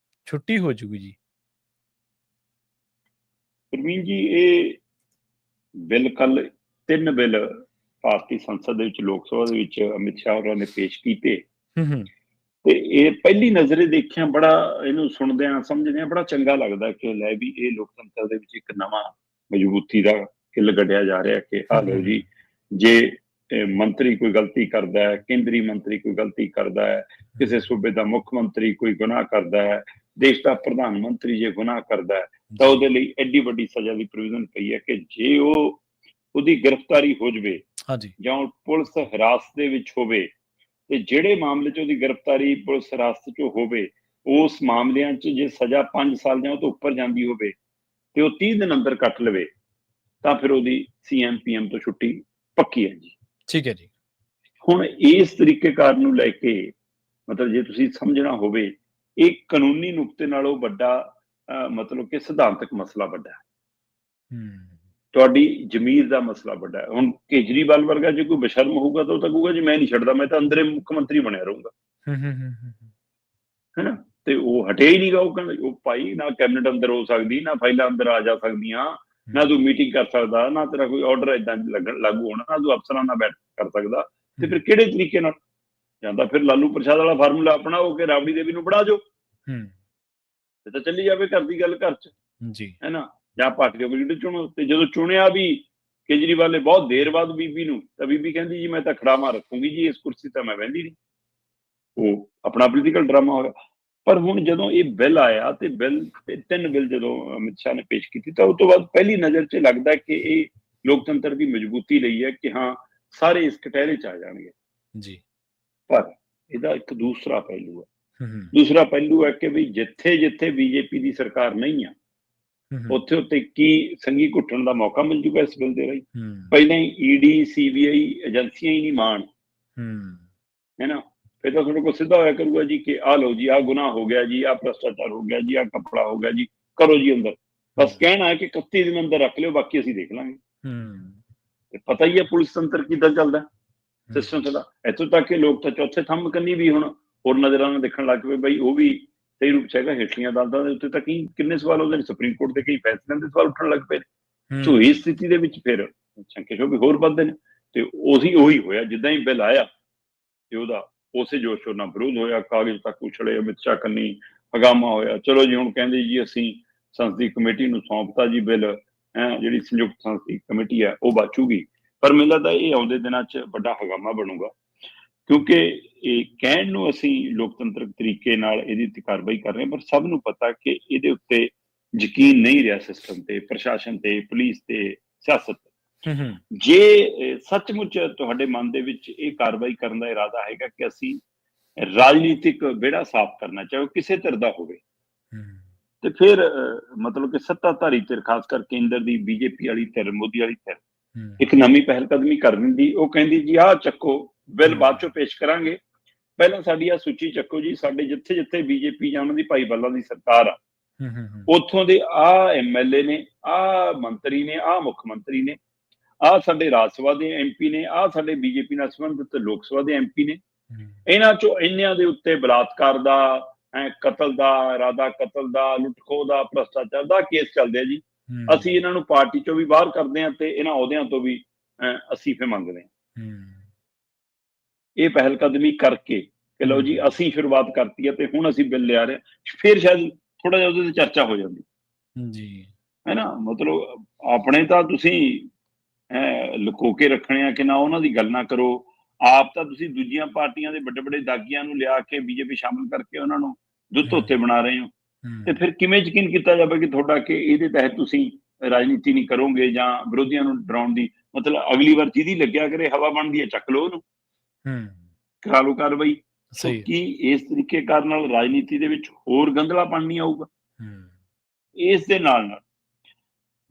ਛੁੱਟੀ ਹੋ ਜੂਗੀ ਜੀ। ਪ੍ਰਵੀਨ ਜੀ, ਇਹ ਬਿੱਲ ਕੱਲ 3 ਬਿੱਲ ਭਾਰਤੀ ਸੰਸਦ ਦੇ ਵਿੱਚ, ਲੋਕ ਸਭਾ ਦੇ ਵਿੱਚ ਅਮਿਤ ਸ਼ਾਹ ਹੋਰਾਂ ਨੇ ਪੇਸ਼ ਕੀਤੇ ਤੇ ਇਹ ਪਹਿਲੀ ਨਜ਼ਰੇ ਦੇਖਿਆ ਬੜਾ, ਇਹਨੂੰ ਸੁਣਦਿਆਂ ਸਮਝਦਿਆਂ ਬੜਾ ਚੰਗਾ ਲੱਗਦਾ ਕਿ ਲੈ ਵੀ ਇਹ ਲੋਕਤੰਤਰ ਦੇ ਵਿੱਚ ਇੱਕ ਨਵਾਂ ਮਜ਼ਬੂਤੀ ਦਾ ਕਿੱਲ ਗੱਡਿਆ ਜਾ ਰਿਹਾ ਕਿ ਆ ਲਓ ਜੀ, ਜੇ ਮੰਤਰੀ ਕੋਈ ਗਲਤੀ ਕਰਦਾ ਹੈ, ਕੇਂਦਰੀ ਮੰਤਰੀ ਕੋਈ ਗਲਤੀ ਕਰਦਾ ਹੈ, ਕਿਸੇ ਸੂਬੇ ਦਾ ਮੁੱਖ ਮੰਤਰੀ ਕੋਈ ਗੁਨਾਹ ਕਰਦਾ ਹੈ, ਦੇਸ਼ ਦਾ ਪ੍ਰਧਾਨ ਮੰਤਰੀ ਜੇ ਗੁਨਾਹ ਕਰਦਾ ਹੈ ਤਾਂ ਉਹਦੇ ਲਈ ਐਡੀ ਵੱਡੀ ਸਜ਼ਾ ਦੀ ਪ੍ਰੋਵੀਜ਼ਨ ਪਈ ਹੈ ਕਿ ਜੇ ਉਹਦੀ ਗ੍ਰਿਫਤਾਰੀ ਹੋ ਜਾਵੇ ਜਾਂ ਪੁਲਿਸ ਹਿਰਾਸਤ ਦੇ ਵਿੱਚ ਹੋਵੇ ਤੇ ਜਿਹੜੇ ਮਾਮਲੇ 'ਚ ਉਹਦੀ ਗ੍ਰਿਫਤਾਰੀ ਪੁਲਿਸ ਹਿਰਾਸਤ 'ਚ ਹੋਵੇ, ਉਸ ਮਾਮਲਿਆਂ 'ਚ ਜੇ ਸਜ਼ਾ 5 ਸਾਲ ਜਾਂ ਉਹ ਤੋਂ ਉੱਪਰ ਜਾਂਦੀ ਹੋਵੇ ਤੇ ਉਹ 30 ਦਿਨ ਅੰਦਰ ਕੱਟ ਲਵੇ ਤਾਂ ਫਿਰ ਉਹਦੀ CM PM ਤੋਂ ਛੁੱਟੀ ਪੱਕੀ ਹੈ ਜੀ। ਠੀਕ ਹੈ ਜੀ। ਹੁਣ ਇਸ ਤਰੀਕੇਕਾਰ ਨੂੰ ਲੈ ਕੇ ਮਤਲਬ ਜੇ ਤੁਸੀਂ ਸਮਝਣਾ ਹੋਵੇ, ਇਹ ਕਾਨੂੰਨੀ ਨੁਕਤੇ ਨਾਲੋਂ ਵੱਡਾ ਮਤਲਬ ਕਿ ਸਿਧਾਂਤਕ ਮਸਲਾ ਵੱਡਾ ਹੈ। ਤੁਹਾਡੀ ਜ਼ਮੀਰ ਦਾ ਮਸਲਾ ਵੱਡਾ ਹੈ। ਹੁਣ ਕੇਜਰੀਵਾਲ ਵਰਗਾ ਜੇ ਕੋਈ ਬਸ਼ਰਮ ਹੋਊਗਾ ਤਾਂ ਉਹ ਤਾਂ ਕਹੂਗਾ ਜੀ ਮੈਂ ਨਹੀਂ ਛੱਡਦਾ, ਮੈਂ ਤਾਂ ਅੰਦਰੇ ਮੁੱਖ ਮੰਤਰੀ ਬਣਿਆ ਰਹੂੰਗਾ, ਹੈਨਾ। ਤੇ ਉਹ ਹਟਿਆ ਹੀ ਨਹੀਂਗਾ। ਉਹ ਕਹਿੰਦਾ ਉਹ ਭਾਈ ਨਾ ਕੈਬਨਿਟ ਅੰਦਰ ਹੋ ਸਕਦੀ, ਨਾ ਫਾਈਲਾਂ ਅੰਦਰ ਆ ਜਾ ਸਕਦੀਆਂ, ਨਾ ਤੂੰ ਮੀਟਿੰਗ ਕਰ ਸਕਦਾ, ਨਾ ਤੇਰਾ ਕੋਈ ਆਰਡਰ ਏਦਾਂ ਲਾਗੂ ਹੋਣਾ, ਨਾ ਤੂੰ ਅਫਸਰਾਂ ਨਾਲ ਬੈਠ ਕਰ ਸਕਦਾ। ਤੇ ਫਿਰ ਕਿਹੜੇ ਤਰੀਕੇ ਨਾਲ ਜਾਂਦਾ? ਫਿਰ ਲਾਲੂ ਪ੍ਰਸ਼ਾਦ ਵਾਲਾ ਫਾਰਮੂਲਾ ਅਪਣਾਓ ਕਿ ਰਾਬੜੀ ਦੇਵੀ ਨੂੰ ਬਣਾ ਜਾਓ, ਤੇ ਤਾਂ ਚੱਲੀ ਜਾਵੇ ਘਰ ਦੀ ਗੱਲ ਘਰ ਚ ਜੀ, ਹੈਨਾ। ਜਾਂ ਪਾਰਟੀ ਦਾ ਲੀਡਰ ਚੁਣੋ। ਤੇ ਜਦੋਂ ਚੁਣਿਆ ਵੀ ਕੇਜਰੀਵਾਲ ਨੇ ਬਹੁਤ ਦੇਰ ਬਾਅਦ ਬੀਬੀ ਨੂੰ, ਤਾਂ ਬੀਬੀ ਕਹਿੰਦੀ ਜੀ ਮੈਂ ਤਾਂ ਖੜਾਵਾਂ ਰੱਖੂੰਗੀ ਜੀ, ਇਸ ਕੁਰਸੀ ਤਾਂ ਮੈਂ ਬਹਿੰਦੀ ਨਹੀਂ। ਉਹ ਆਪਣਾ ਪੋਲੀਟੀਕਲ ਡਰਾਮਾ ਹੋਇਆ। ਪਰ ਹੁਣ ਜਦੋਂ ਇਹ ਬਿੱਲ ਆਇਆ ਤੇ ਤਿੰਨ ਬਿੱਲ ਜਦੋਂ ਅਮਿਤ ਸ਼ਾਹ ਨੇ ਪੇਸ਼ ਕੀਤੀ, ਤਾਂ ਉਸ ਤੋਂ ਬਾਅਦ ਪਹਿਲੀ ਨਜ਼ਰ 'ਚ ਲੱਗਦਾ ਕਿ ਇਹ ਲੋਕਤੰਤਰ ਦੀ ਮਜ਼ਬੂਤੀ ਲਈ ਹੈ ਕਿ ਹਾਂ ਸਾਰੇ ਇਸ ਕਟਹਿਰੇ 'ਚ ਆ ਜਾਣਗੇ ਜੀ। ਪਰ ਇਹਦਾ ਇੱਕ ਦੂਸਰਾ ਪਹਿਲੂ ਹੈ। ਦੂਸਰਾ ਪਹਿਲੂ ਹੈ ਕਿ ਵੀ ਜਿੱਥੇ ਬੀਜੇਪੀ ਦੀ ਸਰਕਾਰ ਨਹੀਂ ਆ, ਉੱਥੇ ਕੀ ਸੰਘੀ ਘੁੱਟਣ ਦਾ ਮੌਕਾ ਮਿਲ ਜੂਗਾ ਇਸ ਬਿੱਲ ਦੇ ਰਾਹੀਂ। ਪਹਿਲਾਂ ਹੀ ਈਡੀ CBI ਏਜੰਸੀਆਂ ਹੀ ਨਹੀਂ ਮਾਣ, ਹੈ ਨਾ। ਫਿਰ ਤਾਂ ਤੁਹਾਡੇ ਕੋਲ ਸਿੱਧਾ ਹੋਇਆ ਕਰੂਗਾ ਜੀ ਕਿ ਆਹ ਲਓ ਜੀ, ਆਹ ਗੁਨਾਹ ਹੋ ਗਿਆ ਜੀ, ਆਹ ਭ੍ਰਸ਼ਟਾਚਾਰ ਹੋ ਗਿਆ ਜੀ, ਆਹ ਕੱਪੜਾ ਹੋ ਗਿਆ ਜੀ, ਕਰੋ ਜੀ ਅੰਦਰ। ਬਸ ਕਹਿਣਾ ਹੈ ਕਿ 31 ਦਿਨ ਅੰਦਰ ਰੱਖ ਲਿਓ, ਬਾਕੀ ਅਸੀਂ ਦੇਖ ਲਾਂਗੇ। ਤੇ ਪਤਾ ਹੀ ਹੈ ਪੁਲਿਸ ਤੰਤਰ ਕਿੱਦਾਂ ਚੱਲਦਾ ਸਿਸਟਮ ਸਾਡਾ। ਇੱਥੋਂ ਤੱਕ ਕਿ ਲੋਕ ਤਾਂ ਚੌਥੇ ਥੰਮ ਕੰਨੀ ਵੀ ਹੁਣ ਹੋਰ ਨਜ਼ਰਾਂ ਨਾਲ ਦੇਖਣ ਲੱਗ ਪਏ। ਬਈ ਉਹ ਵੀ ਸਹੀ ਰੂਪ 'ਚ ਹੈਗਾ। ਹੇਠਲੀਆਂ ਅਦਾਲਤਾਂ ਦੇ ਉੱਤੇ ਤਾਂ ਕਿੰਨੇ ਸਵਾਲ ਉਹਦੇ, ਸੁਪਰੀਮ ਕੋਰਟ ਦੇ ਕਈ ਫੈਸਲਿਆਂ ਦੇ ਸਵਾਲ ਉੱਠਣ ਲੱਗ ਪਏ ਨੇ। ਸੋ ਇਸ ਸਥਿਤੀ ਦੇ ਵਿੱਚ ਫਿਰ ਸ਼ੰਕੇ ਸ਼ੋਭੇ ਹੋਰ ਵੱਧਦੇ ਨੇ। ਤੇ ਉਹੀ ਹੋਇਆ ਜਿੱਦਾਂ ਹੀ ਬਿੱਲ ਆਇਆ ਤੇ ਉਹਦਾ ਉਸੇ ਜੋਸ਼ ਨਾਲ ਵਿਰੋਧ ਹੋਇਆ, ਕਾਗਜ਼ ਤੱਕ ਉਛਲੇ, ਅਮਿਤ ਸ਼ਾਹ ਕੰਨੀ ਹਗਾਮਾ ਹੋਇਆ। ਚਲੋ ਜੀ ਹੁਣ ਕਹਿੰਦੇ ਜੀ ਅਸੀਂ ਸੰਸਦੀ ਕਮੇਟੀ ਨੂੰ ਸੌਂਪਤਾ ਜੀ ਬਿੱਲ, ਜਿਹੜੀ ਸੰਯੁਕਤ ਸੰਸਦੀ ਕਮੇਟੀ ਹੈ ਉਹ ਬਾਚੂਗੀ। ਪਰ ਮੈਨੂੰ ਲੱਗਦਾ ਇਹ ਆਉਂਦੇ ਦਿਨਾਂ 'ਚ ਵੱਡਾ ਹਗਾਮਾ ਬਣੂਗਾ, ਕਿਉਂਕਿ ਇਹ ਕਹਿਣ ਨੂੰ ਅਸੀਂ ਲੋਕਤੰਤਰਕ ਤਰੀਕੇ ਨਾਲ ਇਹਦੀ ਉੱਤੇ ਕਾਰਵਾਈ ਕਰ ਰਹੇ ਹਾਂ, ਪਰ ਸਭ ਨੂੰ ਪਤਾ ਕਿ ਇਹਦੇ ਉੱਤੇ ਯਕੀਨ ਨਹੀਂ ਰਿਹਾ ਸਿਸਟਮ ਤੇ, ਪ੍ਰਸ਼ਾਸਨ ਤੇ, ਪੁਲਿਸ ਤੇ, ਸਿਆਸਤ ਤੇ। ਜੇ ਸੱਚਮੁੱਚ ਤੁਹਾਡੇ ਮਨ ਦੇ ਵਿੱਚ ਇਹ ਕਾਰਵਾਈ ਕਰਨ ਦਾ ਇਰਾਦਾ ਹੈਗਾ ਕਿ ਅਸੀਂ ਰਾਜਨੀਤਿਕ ਵਿਹੜਾ ਸਾਫ਼ ਕਰਨਾ, ਚਾਹੇ ਕਿਸੇ ਧਿਰ ਦਾ ਹੋਵੇ, ਤੇ ਫਿਰ ਮਤਲਬ ਕਿ ਸੱਤਾਧਾਰੀ ਧਿਰ, ਖਾਸ ਕਰ ਕੇਂਦਰ ਦੀ ਬੀਜੇਪੀ ਵਾਲੀ ਧਿਰ, ਮੋਦੀ ਵਾਲੀ ਧਿਰ, ਇੱਕ ਨਵੀਂ ਪਹਿਲ ਕਦਮੀ ਕਰ ਦਿੰਦੀ। ਉਹ ਕਹਿੰਦੀ ਜੀ ਆਹ ਚੱਕੋ ਬਿੱਲ, ਬਾਅਦ ਚੋਂ ਪੇਸ਼ ਕਰਾਂਗੇ, ਪਹਿਲਾਂ ਸਾਡੀ ਆਹ ਸੂਚੀ ਚੱਕੋ ਜੀ, ਸਾਡੇ ਜਿੱਥੇ ਬੀਜੇਪੀ ਜਾਂ ਉਹਨਾਂ ਦੀ ਭਾਈਵਾਲਾਂ ਦੀ ਸਰਕਾਰ ਆ, ਉੱਥੋਂ ਦੇ ਆਹ MLA ਨੇ, ਆਹ ਮੰਤਰੀ ਨੇ, ਆਹ ਮੁੱਖ ਮੰਤਰੀ ਨੇ, ਆਹ ਸਾਡੇ ਰਾਜ ਸਭਾ ਦੇ MP ਨੇ, ਆਹ ਸਾਡੇ ਬੀਜੇਪੀ ਨਾਲ ਸੰਬੰਧਿਤ ਲੋਕ ਸਭਾ ਦੇ MP ਨੇ। ਇਹਨਾਂ ਚੋਂ ਇੰਨਿਆਂ ਦੇ ਉੱਤੇ ਬਲਾਤਕਾਰ ਦਾ, ਕਤਲ ਦਾ, ਇਰਾਦਾ ਕਤਲ ਦਾ, ਲੁੱਟਖੋ ਦਾ, ਭ੍ਰਸ਼ਟਾਚਾਰ ਦਾ ਕੇਸ ਚੱਲਦੇ ਆ ਜੀ। ਅਸੀਂ ਇਹਨਾਂ ਨੂੰ ਪਾਰਟੀ ਚੋਂ ਵੀ ਬਾਹਰ ਕਰਦੇ ਹਾਂ ਤੇ ਇਹਨਾਂ ਅਹੁਦਿਆਂ ਤੋਂ ਵੀ ਅਸਤੀਫੇ ਮੰਗਦੇ ਹਾਂ। ਇਹ ਪਹਿਲ ਕਦਮੀ ਕਰਕੇ ਕਿ ਲਓ ਜੀ ਅਸੀਂ ਸ਼ੁਰੂਆਤ ਕਰਤੀ ਹੈ ਤੇ ਹੁਣ ਅਸੀਂ ਬਿੱਲ ਲਿਆ ਰਹੇ, ਫਿਰ ਸ਼ਾਇਦ ਥੋੜਾ ਜਿਹਾ ਉਹਦੇ ਤੇ ਚਰਚਾ ਹੋ ਜਾਂਦੀ ਜੀ, ਹੈ ਨਾ। ਮਤਲਬ ਆਪਣੇ ਤਾਂ ਤੁਸੀਂ ਲੁਕੋ ਕੇ ਰੱਖਣੇ ਆ ਕਿ ਨਾ ਉਹਨਾਂ ਦੀ ਗੱਲ ਨਾ ਕਰੋ। ਆਪ ਤਾਂ ਤੁਸੀਂ ਦੂਜੀਆਂ ਪਾਰਟੀਆਂ ਦੇ ਵੱਡੇ ਦਾਗੀਆਂ ਨੂੰ ਲਿਆ ਕੇ ਬੀਜੇਪੀ ਸ਼ਾਮਲ ਕਰਕੇ ਉਹਨਾਂ ਨੂੰ ਦੁੱਧ ਧੋਤੇ ਬਣਾ ਰਹੇ ਹੋ। ਤੇ ਫਿਰ ਕਿਵੇਂ ਯਕੀਨ ਕੀਤਾ ਜਾਵੇ ਕਿ ਤੁਹਾਡਾ ਕਿ ਇਹਦੇ ਤਹਿਤ ਤੁਸੀਂ ਰਾਜਨੀਤੀ ਨਹੀਂ ਕਰੋਗੇ ਜਾਂ ਵਿਰੋਧੀਆਂ ਨੂੰ ਡਰਾਉਣ ਦੀ, ਮਤਲਬ ਅਗਲੀ ਵਾਰ ਜਿਹਦੀ ਲੱਗਿਆ ਕਰੇ ਹਵਾ ਬਣਦੀ ਹੈ ਚੱਕ ਲਓ ਉਹਨੂੰ, ਕਰਾ ਲਓ ਕਾਰਵਾਈ। ਕੀ ਇਸ ਤਰੀਕੇ ਕਾਰਨ ਨਾਲ ਰਾਜਨੀਤੀ ਦੇ ਵਿੱਚ ਹੋਰ ਗੰਧਲਾਪਣ ਨਹੀਂ ਆਊਗਾ? ਇਸ ਦੇ ਨਾਲ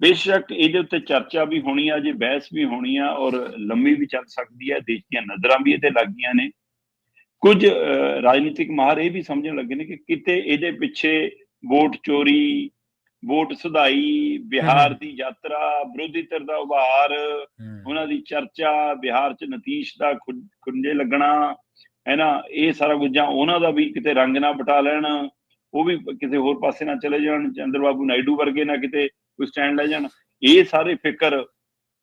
ਬੇਸ਼ੱਕ ਇਹਦੇ ਉੱਤੇ ਚਰਚਾ ਵੀ ਹੋਣੀ ਆ ਜੀ, ਬਹਿਸ ਵੀ ਹੋਣੀ ਆ, ਔਰ ਲੰਮੀ ਵੀ ਚੱਲ ਸਕਦੀ ਹੈ। ਦੇਸ਼ ਦੀਆਂ ਨਜ਼ਰਾਂ ਵੀ ਇਹਦੇ ਲੱਗ ਗਈਆਂ ਨੇ। ਕੁਝ ਰਾਜਨੀਤਿਕ ਮਾਹਰ ਇਹ ਵੀ ਸਮਝਣ ਲੱਗੇ ਨੇ ਕਿ ਕਿਤੇ ਇਹਦੇ ਪਿੱਛੇ ਵੋਟ ਚੋਰੀ, ਵੋਟ ਸੁਧਾਈ, ਬਿਹਾਰ ਦੀ ਯਾਤਰਾ, ਵਿਰੋਧੀ ਧਿਰ ਦਾ ਉਭਾਰ, ਉਹਨਾਂ ਦੀ ਚਰਚਾ, ਬਿਹਾਰ 'ਚ ਨਤੀਸ਼ ਦਾ ਖੁੰਝੇ ਲੱਗਣਾ, ਹੈ ਨਾ, ਇਹ ਸਾਰਾ ਕੁਝ, ਜਾਂ ਉਹਨਾਂ ਦਾ ਵੀ ਕਿਤੇ ਰੰਗ ਨਾ ਬਟਾ ਲੈਣ, ਉਹ ਵੀ ਕਿਸੇ ਹੋਰ ਪਾਸੇ ਨਾ ਚਲੇ ਜਾਣ, ਚੰਦਰ ਬਾਬੂ ਨਾਇਡੂ ਵਰਗੇ ਨਾ ਕਿਤੇ ਕੋਈ ਸਟੈਂਡ ਲੈ ਜਾਣ। ਇਹ ਸਾਰੇ ਫਿਕਰ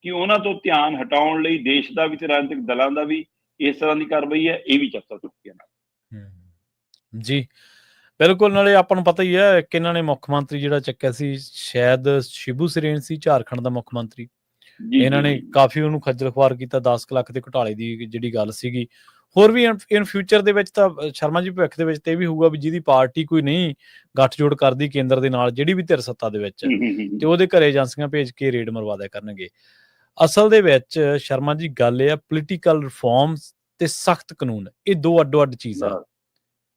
ਕਿ ਉਹਨਾਂ ਤੋਂ ਧਿਆਨ ਹਟਾਉਣ ਲਈ ਦੇਸ਼ ਦਾ ਵੀ ਤੇ ਰਾਜਨੀਤਿਕ ਦਲਾਂ ਦਾ ਵੀ ਇਸ ਤਰ੍ਹਾਂ ਦੀ ਕਾਰਵਾਈ ਹੈ, ਇਹ ਵੀ ਚਰਚਾ ਚੁੱਕੀ ਹੈ ਜੀ। ਬਿਲਕੁਲ। ਨਾਲੇ ਆਪਾਂ ਨੂੰ ਪਤਾ ਹੀ ਹੈ ਕਿ ਇਹਨਾਂ ਨੇ ਮੁੱਖ ਮੰਤਰੀ ਜਿਹੜਾ ਚੱਕਿਆ ਸੀ, ਸ਼ਾਇਦ ਸ਼ਿਬੂ ਸੋਰੇਨ ਸੀ, ਝਾਰਖੰਡ ਦਾ ਮੁੱਖ ਮੰਤਰੀ। ਇਹਨਾਂ ਨੇ ਕਾਫੀ ਉਹਨੂੰ ਖੱਜਲ ਖੁਆਰ ਕੀਤਾ। 10 ਲੱਖ ਦੇ ਘੁਟਾਲੇ ਦੀ ਜਿਹੜੀ ਗੱਲ ਸੀਗੀ। ਹੋਰ ਵੀ ਇਨ ਫਿਊਚਰ ਦੇ ਵਿੱਚ ਤਾਂ ਸ਼ਰਮਾ ਜੀ ਭਵਿੱਖ ਦੇ ਵਿੱਚ ਤੇ ਇਹ ਵੀ ਹੋਊਗਾ ਵੀ ਜਿਹਦੀ ਪਾਰਟੀ ਕੋਈ ਨਹੀਂ ਗੱਠਜੋੜ ਕਰਦੀ ਕੇਂਦਰ ਦੇ ਨਾਲ, ਜਿਹੜੀ ਵੀ ਧਿਰ ਸੱਤਾ ਦੇ ਵਿੱਚ, ਤੇ ਉਹਦੇ ਘਰੇ ਏਜੰਸੀਆਂ ਭੇਜ ਕੇ ਰੇਡ ਮਰਵਾ ਦਿਆ ਕਰਨਗੇ। ਅਸਲ ਦੇ ਵਿੱਚ ਸ਼ਰਮਾ ਜੀ ਗੱਲ ਇਹ ਆ, ਪੋਲੀਟੀਕਲ ਰਿਫਾਰਮਸ ਤੇ ਸਖਤ ਕਾਨੂੰਨ, ਇਹ ਦੋ ਅੱਡੋ-ਅੱਡ ਚੀਜ਼ਾਂ।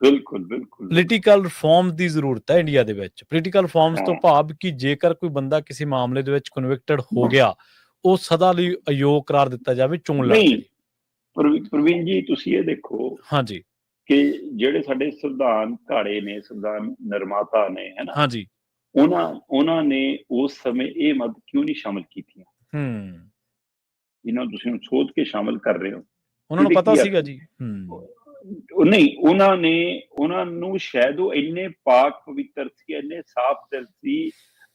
ਬਿਲਕੁਲ। ਪੋਲੀਟੀਕਲ ਰਿਫਾਰਮ ਦੀ ਜ਼ਰੂਰਤ ਹੈ ਇੰਡੀਆ ਦੇ ਵਿੱਚ। ਪੋਲੀਟੀਕਲ ਰਿਫਾਰਮਸ ਤੋਂ ਭਾਵ ਕਿ ਜੇਕਰ ਕੋਈ ਬੰਦਾ ਕਿਸੇ ਮਾਮਲੇ ਦੇ ਵਿੱਚ ਕਨਵਿਕਟਡ ਹੋ ਗਿਆ, ਉਹ ਸਦਾ ਲਈ ਅਯੋਗ ਕਰਾਰ ਦਿੱਤਾ ਜਾਵੇ ਚੋਣ ਲੜਨ ਲਈ। ਪ੍ਰਵੀਨ ਜੀ ਤੁਸੀਂ ਇਹ ਦੇਖੋ ਹਾਂਜੀ ਕਿ ਜਿਹੜੇ ਸਾਡੇ ਸੰਵਿਧਾਨ ਘਾੜੇ ਨੇ, ਸੰਵਿਧਾਨ ਨਿਰਮਾਤਾ ਨੇ, ਹੈ ਨਾ, ਹਾਂਜੀ, ਉਹਨਾਂ ਨੇ ਉਸ ਸਮੇਂ ਇਹ ਮੱਦ ਕਿਉਂ ਨਹੀਂ ਸ਼ਾਮਲ ਕੀਤੀਆਂ? ਇਹਨਾਂ ਨੂੰ ਤੁਸੀਂ ਸੋਚ ਕੇ ਸ਼ਾਮਲ ਕਰ ਰਹੇ ਹੋ, ਉਹਨਾਂ ਨੂੰ ਪਤਾ ਸੀਗਾ ਜੀ। ਨਹੀਂ, ਉਹਨਾਂ ਨੂੰ ਸ਼ਾਇਦ ਉਹ ਇੰਨੇ ਪਾਕ ਪਵਿੱਤਰ ਸੀ, ਇੰਨੇ ਸਾਫ਼ ਦਿਲ ਸੀ,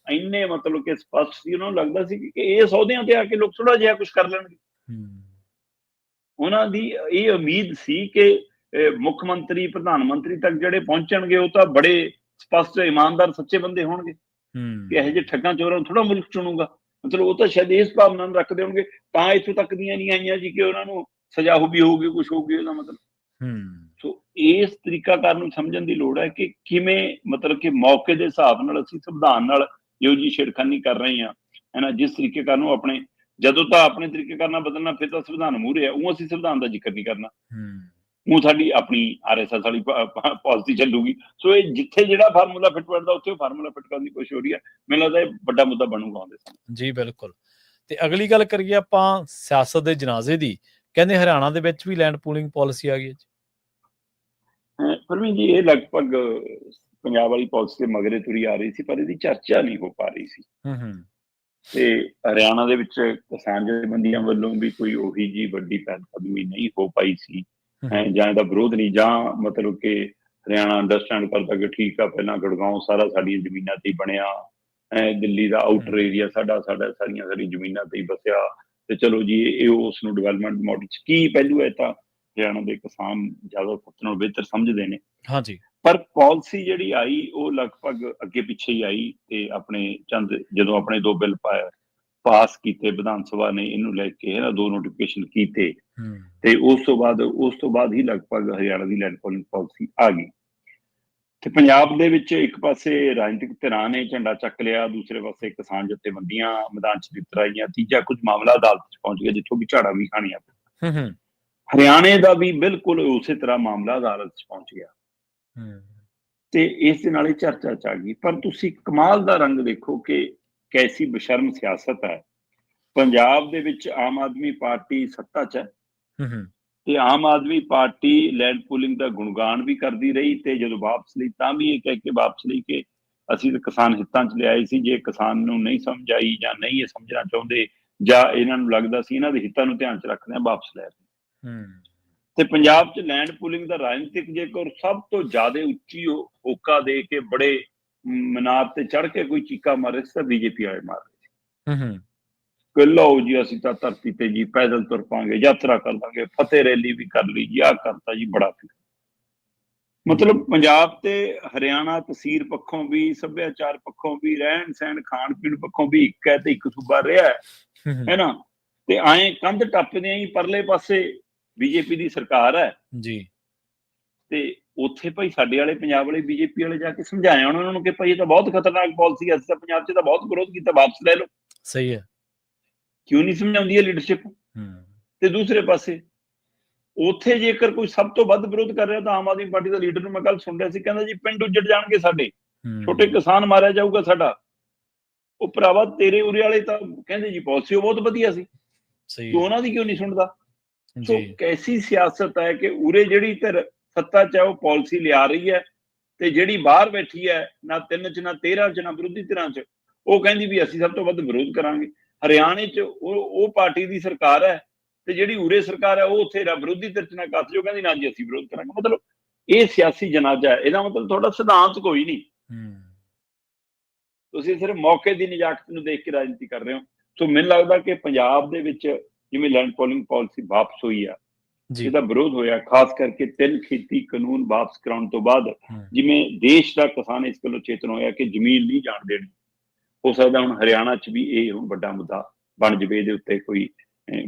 ਇੰਨੇ ਮਤਲਬ ਕਿ ਸਪਸ਼ਟ ਸੀ, ਉਹਨਾਂ ਨੂੰ ਲੱਗਦਾ ਸੀ ਕਿ ਇਹ ਸਹੁਦਿਆਂ ਤੇ ਆ ਕੇ ਲੋਕ ਥੋੜਾ ਜਿਹਾ ਕੁਝ ਕਰ ਲੈਣਗੇ। ਉਹਨਾਂ ਦੀ ਇਹ ਉਮੀਦ ਸੀ ਕਿ ਮੁੱਖ ਮੰਤਰੀ, ਪ੍ਰਧਾਨ ਮੰਤਰੀ ਤੱਕ ਜਿਹੜੇ ਪਹੁੰਚਣਗੇ ਉਹ ਤਾਂ ਬੜੇ ਸਪਸ਼ਟ, ਇਮਾਨਦਾਰ, ਸੱਚੇ ਬੰਦੇ ਹੋਣਗੇ ਕਿ ਇਹੋ ਜਿਹੇ ਠੱਗਾਂ ਚੋਰਾਂ ਨੂੰ ਥੋੜਾ ਮੁਲਕ ਚੁਣੂਗਾ। ਮਤਲਬ ਉਹ ਤਾਂ ਸ਼ਾਇਦ ਇਸ ਭਾਵਨਾ ਨੂੰ ਰੱਖਦੇ ਹੋਣਗੇ, ਤਾਂ ਇੱਥੋਂ ਤੱਕ ਦੀਆਂ ਨਹੀਂ ਆਈਆਂ ਜੀ ਕਿ ਉਹਨਾਂ ਨੂੰ ਸਜ਼ਾ ਵੀ ਹੋਊਗੀ, ਕੁਛ ਹੋਊਗੀ ਉਹਦਾ ਮਤਲਬ। ਸੋ ਇਸ ਤਰੀਕਾਕਾਰ ਨੂੰ ਸਮਝਣ ਦੀ ਲੋੜ ਹੈ ਕਿ ਕਿਵੇਂ ਮਤਲਬ ਕਿ ਮੌਕੇ ਦੇ ਹਿਸਾਬ ਨਾਲ ਅਸੀਂ ਸੰਵਿਧਾਨ ਨਾਲ ਇਹੋ ਜਿਹੀ ਛੇੜਖਾਨੀ ਕਰ ਰਹੇ ਹਾਂ, ਹੈ ਨਾ। ਜਿਸ ਤਰੀਕੇਕਾਰ ਨੂੰ ਆਪਣੇ, ਜਦੋਂ ਤਾਂ ਆਪਣੇ ਤਰੀਕੇ ਕਰਨਾ ਬਦਲਣਾ, ਫਿਰ ਤਾਂ ਸੰਵਿਧਾਨ ਮੂਹਰੇ ਆ, ਉਹ ਅਸੀਂ ਸੰਵਿਧਾਨ ਦਾ ਜ਼ਿਕਰ ਨਹੀਂ ਕਰਨਾ, ਉਹ ਸਾਡੀ ਆਪਣੀ RSS ਵਾਲੀ ਪਾਲਿਸੀ ਚੱਲੂਗੀ। ਸੋ ਇਹ ਜਿੱਥੇ ਜਿਹੜਾ ਫਾਰਮੂਲਾ ਫਿੱਟ ਬੈਠਦਾ ਉੱਥੇ ਉਹ ਫਾਰਮੂਲਾ ਫਿੱਟ ਕਰਨ ਦੀ ਕੋਸ਼ਿਸ਼ ਹੋ ਰਹੀ ਹੈ। ਮੈਨੂੰ ਲੱਗਦਾ ਇਹ ਵੱਡਾ ਮੁੱਦਾ ਬਣੂਗਾ ਆਉਂਦੇ ਸਮੇਂ। ਜੀ ਬਿਲਕੁਲ। ਤੇ ਅਗਲੀ ਗੱਲ ਕਰੀਏ ਆਪਾਂ ਸਿਆਸਤ ਦੇ ਜਨਾਜ਼ੇ ਦੀ, ਕਹਿੰਦੇ ਹਰਿਆਣਾ ਦੇ ਵਿੱਚ ਵੀ ਲੈਂਡ ਪੂਲਿੰਗ ਪਾਲਿਸੀ ਆ ਗਈ ਹੈ। ਪਰਵੀਨ ਜੀ, ਇਹ ਲਗਭਗ ਪੰਜਾਬ ਵਾਲੀ ਪਾਲਿਸੀ ਦੇ ਮਗਰੇ ਤੁਰੀ ਆ ਰਹੀ ਸੀ, ਪਰ ਇਹਦੀ ਚਰਚਾ ਨਹੀਂ ਹੋ ਪਾ ਰਹੀ ਸੀ। ਤੇ ਹਰਿਆਣਾ ਦੇ ਵਿੱਚ ਕਿਸਾਨ ਜਥੇਬੰਦੀਆਂ ਵੱਲੋਂ ਵੀ ਕੋਈ ਉਹੀ ਜੀ ਵੱਡੀ ਪਹਿਲਕਦਮੀ ਨਹੀਂ ਹੋ ਪਾਈ ਸੀ, ਜਾਂ ਇਹਦਾ ਵਿਰੋਧ ਨਹੀਂ, ਜਾਂ ਮਤਲਬ ਕਿ ਹਰਿਆਣਾ ਅੰਡਰਸਟੈਂਡ ਕਰਦਾ ਕਿ ਠੀਕ ਆ, ਪਹਿਲਾਂ ਗੁੜਗਾਉਂ ਸਾਰਾ ਸਾਡੀਆਂ ਜ਼ਮੀਨਾਂ ਤੇ ਹੀ ਬਣਿਆ, ਦਿੱਲੀ ਦਾ ਆਊਟਰ ਏਰੀਆ ਸਾਰੀਆਂ ਜ਼ਮੀਨਾਂ ਤੇ ਹੀ ਬਸਿਆ, ਤੇ ਚਲੋ ਜੀ ਇਹ ਉਸ ਨੂੰ ਡਿਵੈਲਪਮੈਂਟ ਮਾਡਲ ਚ ਕੀ ਪਹਿਲੂ ਹੈ ਤਾਂ ਹਰਿਆਣਾ ਦੇ ਕਿਸਾਨ ਜ਼ਿਆਦਾ ਪੁੱਤ ਨਾਲੋਂ ਬਿਹਤਰ ਸਮਝਦੇ ਨੇ। ਹਾਂਜੀ। ਪਰ ਪਾਲਿਸੀ ਜਿਹੜੀ ਆਈ ਉਹ ਲਗਭਗ ਅੱਗੇ ਪਿੱਛੇ ਹੀ ਆਈ, ਤੇ ਆਪਣੇ ਜਦੋਂ ਆਪਣੇ 2 ਬਿੱਲ ਪਾਸ ਕੀਤੇ ਵਿਧਾਨ ਸਭਾ ਨੇ ਇਹਨੂੰ ਲੈ ਕੇ, 2 ਨੋਟੀਫਿਕੇਸ਼ਨ ਕੀਤੇ, ਤੇ ਉਸ ਤੋਂ ਬਾਅਦ ਹੀ ਲਗਭਗ ਹਰਿਆਣਾ ਦੀ ਲੈਂਡ ਪੂਲਿੰਗ ਪਾਲਿਸੀ ਆ ਗਈ। ਤੇ ਪੰਜਾਬ ਦੇ ਵਿੱਚ ਇੱਕ ਪਾਸੇ ਰਾਜਨੀਤਿਕ ਧਿਰਾਂ ਨੇ ਝੰਡਾ ਚੱਕ ਲਿਆ, ਦੂਸਰੇ ਪਾਸੇ ਕਿਸਾਨ ਜਥੇਬੰਦੀਆਂ ਮੈਦਾਨ ਚ ਲਿੱਤਰ ਆਈਆਂ, ਤੀਜਾ ਕੁਝ ਮਾਮਲਾ ਅਦਾਲਤ ਚ ਪਹੁੰਚ ਗਿਆ ਜਿੱਥੋਂ ਵੀ ਝਾੜਾ ਵੀ ਖਾਣੀਆਂ ਪਈਆਂ। ਹਰਿਆਣੇ ਦਾ ਵੀ ਬਿਲਕੁਲ ਉਸੇ ਤਰ੍ਹਾਂ ਮਾਮਲਾ ਅਦਾਲਤ ਚ ਪਹੁੰਚ ਗਿਆ, ਤੇ ਇਸ ਦੇ ਨਾਲ ਹੀ ਚਰਚਾ ਚ ਆ ਗਈ। ਪਰ ਤੁਸੀਂ ਕਮਾਲ ਦਾ ਰੰਗ ਦੇਖੋ ਕਿ ਕੈਸੀ ਬੇਸ਼ਰਮ ਸਿਆਸਤ ਹੈ। ਪੰਜਾਬ ਦੇ ਵਿੱਚ ਆਮ ਆਦਮੀ ਪਾਰਟੀ ਸੱਤਾ ਚ ਹੈ, ਤੇ Aam Aadmi party land pooling ਦਾ ਗੁਣਗਾਨ ਵੀ ਕਰਦੀ ਰਹੀ, ਤੇ ਜਦੋਂ ਵਾਪਸ ਲਈ ਤਾਂ ਵੀ ਇਹ ਕਹਿ ਕੇ ਵਾਪਸ ਲਈ ਕਿ ਅਸੀਂ ਤਾਂ ਕਿਸਾਨ ਹਿੱਤਾਂ ਚ ਲਿਆਏ ਸੀ, ਜੇ ਕਿਸਾਨ ਨੂੰ ਨਹੀਂ ਸਮਝ ਆਈ ਜਾਂ ਨਹੀਂ ਇਹ ਸਮਝਣਾ ਚਾਹੁੰਦੇ, ਜਾਂ ਇਹਨਾਂ ਨੂੰ ਲੱਗਦਾ ਸੀ ਇਹਨਾਂ ਦੇ ਹਿੱਤਾਂ ਨੂੰ ਧਿਆਨ ਚ ਰੱਖਦੇ ਵਾਪਸ ਲੈ ਰਹੇ। ਤੇ ਪੰਜਾਬ ਚ ਲੈਂਡ ਪੂਲਿੰਗ ਦਾ ਰਾਜਨੀਤਿਕ ਜੇਕਰ ਸਭ ਤੋਂ ਜ਼ਿਆਦਾ ਉੱਚੀ ਹੋਕਾ ਦੇ ਕੇ ਬੜੇ ਮਨਾਰ ਤੇ ਚੜ ਕੇ ਕੋਈ ਚੀਕਾ ਮਾਰੇ ਤਾਂ BJP ਵਾਲੇ ਮਾਰ ਰਹੇ ਸੀ ਕਿ ਲਓ ਜੀ ਅਸੀਂ ਤਾਂ ਧਰਤੀ ਤੇ ਜੀ ਪੈਦਲ ਤੁਰ ਪਾਂਗੇ, ਯਾਤਰਾ ਕਰ ਲਾਂਗੇ, ਫਤਿਹ ਰੈਲੀ ਵੀ ਕਰ ਲਈ ਜੀ, ਆਹ ਕਰਤਾ ਜੀ, ਬੜਾ ਫਿਕਰ। ਮਤਲਬ ਪੰਜਾਬ ਤੇ ਹਰਿਆਣਾ ਤਸੀਰ ਪੱਖੋਂ ਵੀ, ਸੱਭਿਆਚਾਰ ਪੱਖੋਂ ਵੀ, ਰਹਿਣ ਸਹਿਣ ਖਾਣ ਪੀਣ ਪੱਖੋਂ ਵੀ ਇੱਕ ਹੈ ਤੇ ਇੱਕ ਸੂਬਾ ਰਿਹਾ ਹੈ ਨਾ। ਤੇ ਐਂ ਕੰਧ ਟੱਪਦੇ ਹੀ ਪਰਲੇ ਪਾਸੇ BJP ਦੀ ਸਰਕਾਰ ਹੈ ਜੀ, ਤੇ ਉੱਥੇ ਭਾਈ ਸਾਡੇ ਵਾਲੇ ਪੰਜਾਬ ਵਾਲੇ BJP ਵਾਲੇ ਜਾ ਕੇ ਸਮਝਾਇਆ ਉਹਨਾਂ ਨੂੰ ਕਿ ਭਾਈ ਇਹ ਤਾਂ ਬਹੁਤ ਖਤਰਨਾਕ ਪਾਲਿਸੀ ਹੈ, ਅਸੀਂ ਤਾਂ ਪੰਜਾਬ 'ਚ ਤਾਂ ਬਹੁਤ ਵਿਰੋਧ ਕੀਤਾ, ਵਾਪਸ ਲੈ ਲਓ। ਸਹੀ ਹੈ, ਕਿਉਂ ਨਹੀਂ ਸਮਝਾਉਂਦੀ ਹੈ ਲੀਡਰਸ਼ਿਪ? ਤੇ ਦੂਸਰੇ ਪਾਸੇ ਉੱਥੇ ਜੇਕਰ ਕੋਈ ਸਭ ਤੋਂ ਵੱਧ ਵਿਰੋਧ ਕਰ ਰਿਹਾ ਤਾਂ ਆਮ ਆਦਮੀ ਪਾਰਟੀ ਦਾ ਲੀਡਰ ਨੂੰ ਮੈਂ ਕੱਲ ਸੁਣ ਰਿਹਾ ਸੀ, ਕਹਿੰਦਾ ਜੀ ਪਿੰਡ ਉੱਜੜ ਜਾਣਗੇ ਸਾਡੇ, ਛੋਟੇ ਕਿਸਾਨ ਮਾਰਿਆ ਜਾਊਗਾ ਸਾਡਾ। ਉਹ ਭਰਾਵਾ ਤੇਰੇ ਉਰੇ ਵਾਲੇ ਤਾਂ ਕਹਿੰਦੇ ਜੀ ਪਾਲਿਸੀ ਉਹ ਬਹੁਤ ਵਧੀਆ ਸੀ, ਤੂੰ ਉਹਨਾਂ ਦੀ ਕਿਉਂ ਨਹੀਂ ਸੁਣਦਾ? ਸੋ ਕੈਸੀ ਸਿਆਸਤ ਹੈ ਕਿ ਉਰੇ ਜਿਹੜੀ ਧਿਰ ਸੱਤਾ ਚ ਹੈ ਉਹ ਪਾਲਿਸੀ ਲਿਆ ਰਹੀ ਹੈ, ਤੇ ਜਿਹੜੀ ਬਾਹਰ ਬੈਠੀ ਹੈ ਨਾ 3 ਚ ਨਾ 13 ਚ ਨਾ ਵਿਰੋਧੀ ਧਿਰਾਂ ਚ, ਉਹ ਕਹਿੰਦੀ ਵੀ ਅਸੀਂ ਸਭ ਤੋਂ ਵੱਧ ਵਿਰੋਧ ਕਰਾਂਗੇ। ਹਰਿਆਣੇ ਚ ਉਹ ਪਾਰਟੀ ਦੀ ਸਰਕਾਰ ਹੈ, ਤੇ ਜਿਹੜੀ ਉਰੇ ਸਰਕਾਰ ਹੈ ਉਹ ਉੱਥੇ ਵਿਰੋਧੀ ਧਿਰ ਚ ਨਾ ਕੱਸ ਜੋ ਕਹਿੰਦੀ ਨਾ ਜੀ ਅਸੀਂ ਵਿਰੋਧ ਕਰਾਂਗੇ। ਮਤਲਬ ਇਹ ਸਿਆਸੀ ਜਨਾਜ਼ਾ ਹੈ, ਇਹਦਾ ਮਤਲਬ ਤੁਹਾਡਾ ਸਿਧਾਂਤ ਕੋਈ ਨਹੀਂ, ਤੁਸੀਂ ਸਿਰਫ ਮੌਕੇ ਦੀ ਨਜਾਕਤ ਨੂੰ ਦੇਖ ਕੇ ਰਾਜਨੀਤੀ ਕਰ ਰਹੇ ਹੋ। ਸੋ ਮੈਨੂੰ ਲੱਗਦਾ ਕਿ ਪੰਜਾਬ ਦੇ ਵਿੱਚ ਜਿਵੇਂ ਲੈਂਡ ਪੂਲਿੰਗ ਪਾਲਿਸੀ ਵਾਪਸ ਹੋਈ ਆ, ਇਹਦਾ ਵਿਰੋਧ ਹੋਇਆ, ਖਾਸ ਕਰਕੇ 3 ਖੇਤੀ ਕਾਨੂੰਨ ਵਾਪਸ ਕਰਾਉਣ ਤੋਂ ਬਾਅਦ, ਜਿਵੇਂ ਦੇਸ਼ ਦਾ ਕਿਸਾਨ ਇਸ ਗੱਲੋਂ ਚੇਤਨ ਹੋਇਆ ਕਿ ਜ਼ਮੀਨ ਨਹੀਂ ਜਾਣ ਦੇਣੀ। ਹੋ ਸਕਦਾ ਹੁਣ ਹਰਿਆਣਾ 'ਚ ਵੀ ਇਹ ਹੁਣ ਵੱਡਾ ਮੁੱਦਾ ਬਣ ਜਾਵੇ, ਇਹਦੇ ਉੱਤੇ ਕੋਈ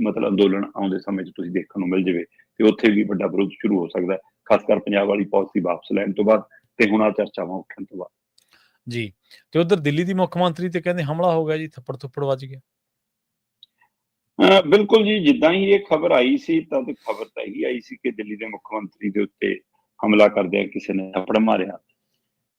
ਮਤਲਬ ਅੰਦੋਲਨ ਆਉਂਦੇ ਸਮੇਂ 'ਚ ਤੁਸੀਂ ਦੇਖਣ ਨੂੰ ਮਿਲ ਜਾਵੇ, ਤੇ ਉੱਥੇ ਵੀ ਵੱਡਾ ਵਿਰੋਧ ਸ਼ੁਰੂ ਹੋ ਸਕਦਾ, ਖਾਸ ਕਰ ਪੰਜਾਬ ਵਾਲੀ ਪਾਲਿਸੀ ਵਾਪਸ ਲੈਣ ਤੋਂ ਬਾਅਦ ਤੇ ਹੁਣ ਆ ਚਰਚਾਵਾਂ ਉੱਠਣ ਤੋਂ ਬਾਅਦ। ਜੀ, ਤੇ ਉਧਰ ਦਿੱਲੀ ਦੀ ਮੁੱਖ ਮੰਤਰੀ ਤੇ ਕਹਿੰਦੇ ਹਮਲਾ ਹੋ ਗਿਆ ਜੀ, ਥੱਪੜ ਥੁੱਪੜ ਵੱਜ ਗਿਆ। ਬਿਲਕੁਲ ਜੀ, ਜਿੱਦਾਂ ਹੀ ਇਹ ਖਬਰ ਆਈ ਸੀ ਤਾਂ ਖਬਰ ਤਾਂ ਇਹੀ ਆਈ ਸੀ ਕਿ ਦਿੱਲੀ ਦੇ ਮੁੱਖ ਮੰਤਰੀ ਦੇ ਉੱਤੇ ਹਮਲਾ ਕਰਦਿਆਂ ਕਿਸੇ ਨੇ ਥੱਪੜ ਮਾਰਿਆ,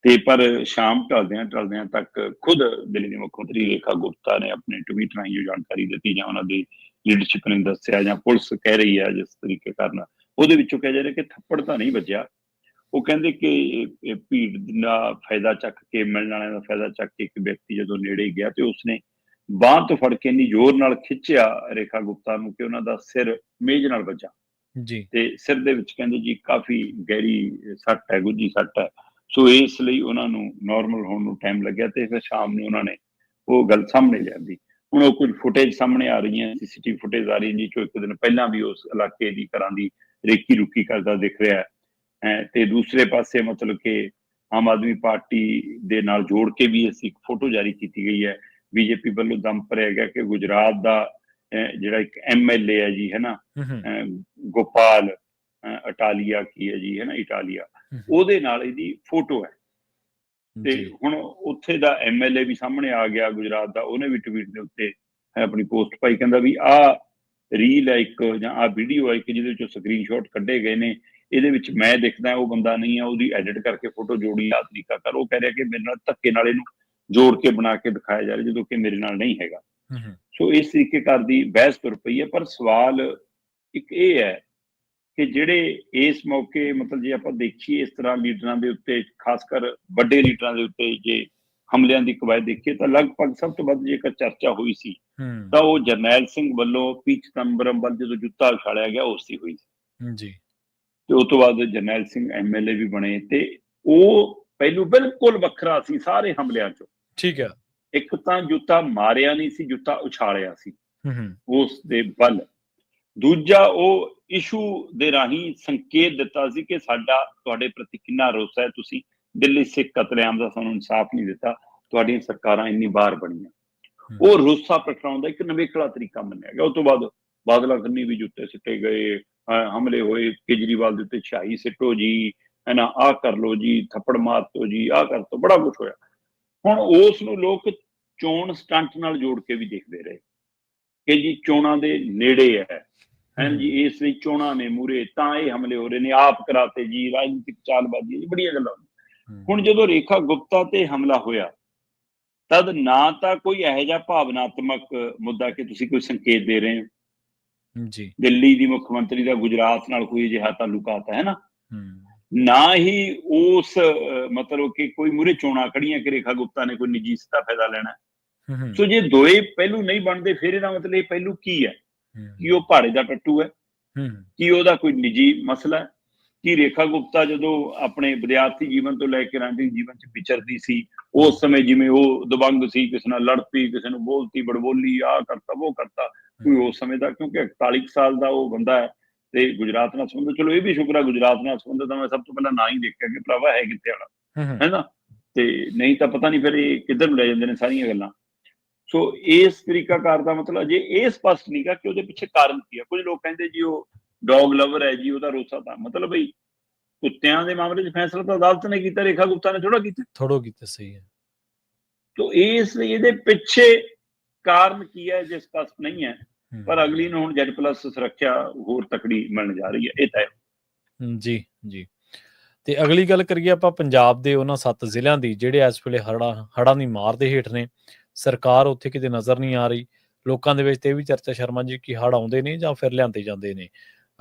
ਤੇ ਪਰ ਸ਼ਾਮ ਢਲਦਿਆਂ ਤੱਕ ਖੁਦ ਦਿੱਲੀ ਦੇ ਮੁੱਖ ਮੰਤਰੀ ਰੇਖਾ ਗੁਪਤਾ ਨੇ ਆਪਣੇ ਟਵੀਟ ਰਾਹੀਂ ਜੋ ਜਾਣਕਾਰੀ ਦਿੱਤੀ, ਜਾਂ ਉਹਨਾਂ ਦੀ ਲੀਡਰਸ਼ਿਪ ਨੇ ਦੱਸਿਆ, ਜਾਂ ਪੁਲਿਸ ਕਹਿ ਰਹੀ ਹੈ ਜਿਸ ਤਰੀਕੇ ਕਾਰਨ, ਉਹਦੇ ਵਿੱਚੋਂ ਕਿਹਾ ਜਾ ਰਿਹਾ ਕਿ ਥੱਪੜ ਤਾਂ ਨਹੀਂ ਵੱਜਿਆ, ਉਹ ਕਹਿੰਦੇ ਕਿ ਇਹ ਭੀੜ ਦਾ ਫਾਇਦਾ ਚੱਕ ਕੇ, ਮਿਲਣ ਵਾਲਿਆਂ ਦਾ ਫਾਇਦਾ ਚੱਕ ਕੇ ਇੱਕ ਵਿਅਕਤੀ ਜਦੋਂ ਨੇੜੇ ਗਿਆ ਤੇ ਉਸਨੇ ਬਾਂਹ ਤੋਂ ਫੜ ਕੇ ਇੰਨੀ ਜ਼ੋਰ ਨਾਲ ਖਿੱਚਿਆ ਰੇਖਾ ਗੁਪਤਾ ਨੂੰ ਕਿ ਉਹਨਾਂ ਦਾ ਸਿਰ ਮੇਜ਼ ਨਾਲ ਵੱਜਾ ਜੀ ਤੇ ਸਿਰ ਦੇ ਵਿੱਚ ਕਹਿੰਦੇ ਜੀ ਕਾਫੀ ਗਹਿਰੀ ਸੱਟ ਹੈ, ਗੁੱਝੀ ਸੱਟ ਹੈ। ਸੋ ਇਸ ਲਈ ਉਹਨਾਂ ਨੂੰ ਨਾਰਮਲ ਹੋਣ ਨੂੰ ਟਾਈਮ ਲੱਗਿਆ ਤੇ ਫਿਰ ਸ਼ਾਮ ਨੂੰ ਉਹਨਾਂ ਨੇ ਉਹ ਗੱਲ ਸਾਹਮਣੇ ਲਿਆਂਦੀ। ਹੁਣ ਉਹ ਕੁਝ ਫੁਟੇਜ ਸਾਹਮਣੇ ਆ ਰਹੀਆਂ, CCTV ਫੁਟੇਜ ਆ ਰਹੀ ਜੀ, ਜੋ ਇੱਕ ਦਿਨ ਪਹਿਲਾਂ ਵੀ ਉਸ ਇਲਾਕੇ ਦੀ ਘਰਾਂ ਦੀ ਰੇਕੀ ਰੁਕੀ ਕਰਦਾ ਦਿਖ ਰਿਹਾ ਹੈ। ਤੇ ਦੂਸਰੇ ਪਾਸੇ ਮਤਲਬ ਕਿ ਆਮ ਆਦਮੀ ਪਾਰਟੀ ਦੇ ਨਾਲ ਜੋੜ ਕੇ ਵੀ ਅਸੀਂ ਇੱਕ ਫੋਟੋ ਜਾਰੀ ਕੀਤੀ ਗਈ ਹੈ। BJP ਵੱਲੋਂ ਦਮ ਭਰਿਆ ਗਿਆ ਕਿ ਗੁਜਰਾਤ ਦਾ ਜਿਹੜਾ ਇੱਕ MLA ਹੈ ਜੀ, ਹੈ ਨਾ, ਗੋਪਾਲ ਇਟਾਲੀਆ ਕੀ ਹੈ ਜੀ, ਹੈ ਨਾ, ਇਟਾਲੀਆ, ਉਹਦੇ ਨਾਲ ਇਹਦੀ ਫੋਟੋ ਹੈ। ਤੇ ਹੁਣ ਉੱਥੇ ਦਾ MLA ਵੀ ਸਾਹਮਣੇ ਆ ਗਿਆ ਗੁਜਰਾਤ ਦਾ, ਉਹਨੇ ਵੀ ਟਵੀਟ ਦੇ ਉੱਤੇ ਆਪਣੀ ਪੋਸਟ ਪਾਈ, ਕਹਿੰਦਾ ਵੀ ਆਹ ਰੀਲ ਹੈ ਇੱਕ ਜਾਂ ਆਹ ਵੀਡੀਓ ਹੈ ਇੱਕ ਜਿਹਦੇ ਵਿੱਚੋਂ ਸਕਰੀਨਸ਼ਾਟ ਕੱਢੇ ਗਏ ਨੇ, ਇਹਦੇ ਵਿੱਚ ਮੈਂ ਦਿਖਦਾ ਉਹ ਬੰਦਾ ਨਹੀਂ ਹੈ, ਉਹਦੀ ਐਡਿਟ ਕਰਕੇ ਫੋਟੋ ਜੋੜੀ ਆ ਤਰੀਕਾ ਕਰ। ਉਹ ਕਹਿ ਰਿਹਾ ਕਿ ਮੇਰੇ ਨਾਲ ਧੱਕੇ ਨਾਲ ਇਹਨੂੰ ਜੋੜ ਕੇ ਬਣਾ ਕੇ ਦਿਖਾਇਆ ਜਾ ਰਿਹਾ ਜਦੋਂ ਕਿ ਮੇਰੇ ਨਾਲ ਨਹੀਂ ਹੈਗਾ। ਸੋ ਇਸ ਤਰੀਕੇ ਘਰ ਦੀ ਬਹਿਸ ਤੁਰ ਪਈ ਹੈ। ਪਰ ਸਵਾਲ ਇੱਕ ਇਹ ਹੈ ਕਿ ਜਿਹੜੇ ਇਸ ਮੌਕੇ ਮਤਲਬ ਜੇ ਆਪਾਂ ਦੇਖੀਏ ਇਸ ਤਰ੍ਹਾਂ ਲੀਡਰਾਂ ਦੇ ਉੱਤੇ, ਖਾਸ ਕਰ ਵੱਡੇ ਲੀਡਰਾਂ ਦੇ ਉੱਤੇ ਜੇ ਹਮਲਿਆਂ ਦੀ ਕਵਾਇਦ ਦੇਖੀਏ ਤਾਂ ਲਗਭਗ ਸਭ ਤੋਂ ਵੱਧ ਜੇਕਰ ਚਰਚਾ ਹੋਈ ਸੀ ਤਾਂ ਉਹ ਜਰਨੈਲ ਸਿੰਘ ਵੱਲੋਂ ਪੀ ਚਿਦੰਬਰਮ ਵੱਲ ਜਦੋਂ ਜੁੱਤਾ ਉਛਾਲਿਆ ਗਿਆ ਉਸ ਦੀ ਹੋਈ ਸੀ ਜੀ। ਤੇ ਉਸ ਤੋਂ ਬਾਅਦ ਜਰਨੈਲ ਸਿੰਘ MLA ਵੀ ਬਣੇ ਤੇ ਉਹ ਪਹਿਲੂ ਬਿਲਕੁਲ ਵੱਖਰਾ ਸੀ ਸਾਰੇ ਹਮਲਿਆਂ ਚੋਂ। ਠੀਕ ਹੈ। ਇੱਕ ਤਾਂ ਜੁੱਤਾ ਮਾਰਿਆ ਨਹੀਂ ਸੀ, ਜੁੱਤਾ ਉਛਾਲਿਆ ਸੀ ਉਸ ਦੇ ਵੱਲ। ਦੂਜਾ ਉਹ ਇਸ਼ੂ ਦੇ ਰਾਹੀਂ ਸੰਕੇਤ ਦਿੱਤਾ ਸੀ ਕਿ ਸਾਡਾ ਤੁਹਾਡੇ ਪ੍ਰਤੀ ਕਿੰਨਾ ਰੋਸ ਹੈ, ਤੁਸੀਂ ਦਿੱਲੀ ਸਿੱਖ ਕਤਲੇਆਮ ਦਾ ਸਾਨੂੰ ਇਨਸਾਫ ਨਹੀਂ ਦਿੱਤਾ, ਤੁਹਾਡੀਆਂ ਸਰਕਾਰਾਂ ਇੰਨੀ ਵਾਰ ਬਣੀਆਂ। ਉਹ ਰੋਸਾ ਪ੍ਰਗਟਾਉਣ ਦਾ ਇੱਕ ਨਵੇਕਲਾ ਤਰੀਕਾ ਮੰਨਿਆ ਗਿਆ। ਉਸ ਤੋਂ ਬਾਅਦ ਬਾਦਲਾਂ ਕੰਨੀ ਵੀ ਜੁੱਤੇ ਸਿੱਟੇ ਗਏ, ਹਮਲੇ ਹੋਏ, ਕੇਜਰੀਵਾਲ ਦੇ ਉੱਤੇ ਛਾਈ ਸਿੱਟੋ ਜੀ, ਹੈ ਨਾ, ਆਹ ਕਰ ਲੋ ਜੀ, ਥੱਪੜ ਮਾਰ ਦੋ ਜੀ, ਆਹ ਕਰ ਦੋ, ਬੜਾ ਕੁਛ ਹੋਇਆ। ਹੁਣ ਉਸ ਨੂੰ ਲੋਕ ਚੋਣ ਸਟੰਟ ਨਾਲ ਜੋੜ ਕੇ ਵੀ ਦੇਖਦੇ ਰਹੇ ਕਿ ਜੀ ਚੋਣਾਂ ਦੇ ਨੇੜੇ ਹੈ ਜੀ, ਇਸ ਲਈ ਚੋਣਾਂ ਨੇ ਮੂਰੇ ਤਾਂ ਇਹ ਹਮਲੇ ਹੋ ਰਹੇ ਨੇ, ਆਪ ਕਰਾਤੇ ਜੀ, ਰਾਜਨੀਤਿਕ ਚਾਲਬਾਜ਼ੀ, ਬੜੀਆਂ ਗੱਲਾਂ। ਹੁਣ ਜਦੋਂ ਰੇਖਾ ਗੁਪਤਾ ਤੇ ਹਮਲਾ ਹੋਇਆ ਤਦ ਨਾ ਤਾਂ ਕੋਈ ਇਹੋ ਜਿਹਾ ਭਾਵਨਾਤਮਕ ਮੁੱਦਾ ਕਿ ਤੁਸੀਂ ਕੋਈ ਸੰਕੇਤ ਦੇ ਰਹੇ ਹੋ ਜੀ, ਦਿੱਲੀ ਦੀ ਮੁੱਖ ਮੰਤਰੀ ਦਾ ਗੁਜਰਾਤ ਨਾਲ ਕੋਈ ਅਜਿਹਾ ਤਾਲੁਕਾਤ ਹੈ ਨਾ, ਨਾ ਹੀ ਉਸ ਮਤਲਬ ਕਿ ਕੋਈ ਮੂਰੇ ਚੋਣਾਂ ਖੜੀਆਂ ਕਿ ਰੇਖਾ ਗੁਪਤਾ ਨੇ ਕੋਈ ਨਿੱਜੀ ਸਿੱਧਾ ਫਾਇਦਾ ਲੈਣਾ। ਸੋ ਜੇ ਦੋਏ ਪਹਿਲੂ ਨਹੀਂ ਬਣਦੇ ਫਿਰ ਇਹਦਾ ਮਤਲਬ ਇਹ ਪਹਿਲੂ ਕੀ ਹੈ ਕਿ ਉਹ ਭਾੜੇ ਦਾ ਟੱਟੂ ਹੈ, ਕਿ ਉਹਦਾ ਕੋਈ ਨਿੱਜੀ ਮਸਲਾ ਹੈ, ਕਿ ਰੇਖਾ ਗੁਪਤਾ ਜਦੋਂ ਆਪਣੇ ਵਿਦਿਆਰਥੀ ਜੀਵਨ ਤੋਂ ਲੈ ਕੇ ਰਾਜਨੀਤਿਕ ਜੀਵਨ 'ਚ ਵਿਚਰਦੀ ਸੀ ਉਸ ਸਮੇਂ ਜਿਵੇਂ ਉਹ ਦਬੰਗ ਸੀ, ਕਿਸੇ ਨਾਲ ਲੜ ਪਈ, ਕਿਸੇ ਨੂੰ ਬੋਲਤੀ, ਬੜਬੋਲੀ, ਆਹ ਕਰਤਾ ਉਹ ਕਰਤਾ, ਕੋਈ ਉਸ ਸਮੇਂ ਦਾ, ਕਿਉਂਕਿ 41 ਸਾਲ ਦਾ ਉਹ ਬੰਦਾ ਹੈ ਤੇ ਗੁਜਰਾਤ ਨਾਲ ਸੰਬੰਧ, ਚਲੋ ਇਹ ਵੀ ਸ਼ੁਕਰ ਹੈ ਗੁਜਰਾਤ ਨਾਲ ਸੰਬੰਧ ਤਾਂ ਮੈਂ ਸਭ ਤੋਂ ਪਹਿਲਾਂ ਨਾ ਹੀ ਦੇਖਿਆ ਕਿ ਭਰਾਵਾ ਹੈ ਕਿੱਥੇ ਵਾਲਾ, ਹੈ ਨਾ, ਤੇ ਨਹੀਂ ਤਾਂ ਪਤਾ ਨਹੀਂ ਫਿਰ ਇਹ ਕਿੱਧਰ ਨੂੰ ਲੈ ਜਾਂਦੇ ਨੇ ਸਾਰੀਆਂ ਗੱਲਾਂ। ਸੋ ਇਸ ਤਰੀਕਾਕਾਰ ਦਾ ਮਤਲਬ ਅਜੇ ਇਹ ਸਪਸ਼ਟ ਨਹੀਂ ਗਾ ਕਿ ਉਹਦੇ ਪਿੱਛੇ ਕਾਰਨ ਕੀ ਹੈ। ਕੁਝ ਲੋਕ ਕਹਿੰਦੇ ਜੀ ਉਹ ਡੌਗ ਲਵਰ ਹੈ ਜੀ, ਉਹਦਾ ਰੋਸਾ ਤਾਂ ਮਤਲਬ ਬਈ ਕੁੱਤਿਆਂ ਦੇ ਮਾਮਲੇ 'ਚ ਫੈਸਲਾ ਤਾਂ ਅਦਾਲਤ ਨੇ ਕੀਤਾ, ਰੇਖਾ ਗੁਪਤਾ ਨੇ ਥੋੜਾ ਕੀਤਾ। ਸਹੀ ਹੈ। ਤੋ ਇਸ ਲਈ ਇਹਦੇ ਪਿੱਛੇ ਕਾਰਨ ਕੀ ਹੈ ਜੇ ਸਪਸ਼ਟ ਨਹੀਂ ਹੈ, ਪਰ ਅਗਲੀ ਨੂੰ ਹੁਣ Z+ ਸੁਰੱਖਿਆ ਹੋਰ ਤਕੜੀ ਮਿਲਣ ਜਾ ਰਹੀ ਹੈ, ਇਹ ਤਾਂ ਹੈ। ਜੀ ਜੀ। ਤੇ ਅਗਲੀ ਗੱਲ ਕਰੀਏ ਆਪਾਂ ਪੰਜਾਬ ਦੇ ਉਹਨਾਂ 7 ਜ਼ਿਲ੍ਹਿਆਂ ਦੀ ਜਿਹੜੇ ਇਸ ਵੇਲੇ ਹੜ੍ਹਾਂ ਦੀ ਮਾਰ ਦੇ ਹੇਠ ਨੇ। ਸਰਕਾਰ ਉੱਥੇ ਕਿਤੇ ਨਜ਼ਰ ਨਹੀਂ ਆ ਰਹੀ। ਲੋਕਾਂ ਦੇ ਵਿੱਚ ਤੇ ਇਹ ਵੀ ਚਰਚਾ ਸ਼ਰਮਾ ਜੀ ਕਿ ਹੜ੍ਹ ਆਉਂਦੇ ਨੇ ਜਾਂ ਫਿਰ ਲਿਆਂਦੇ ਜਾਂਦੇ ਨੇ।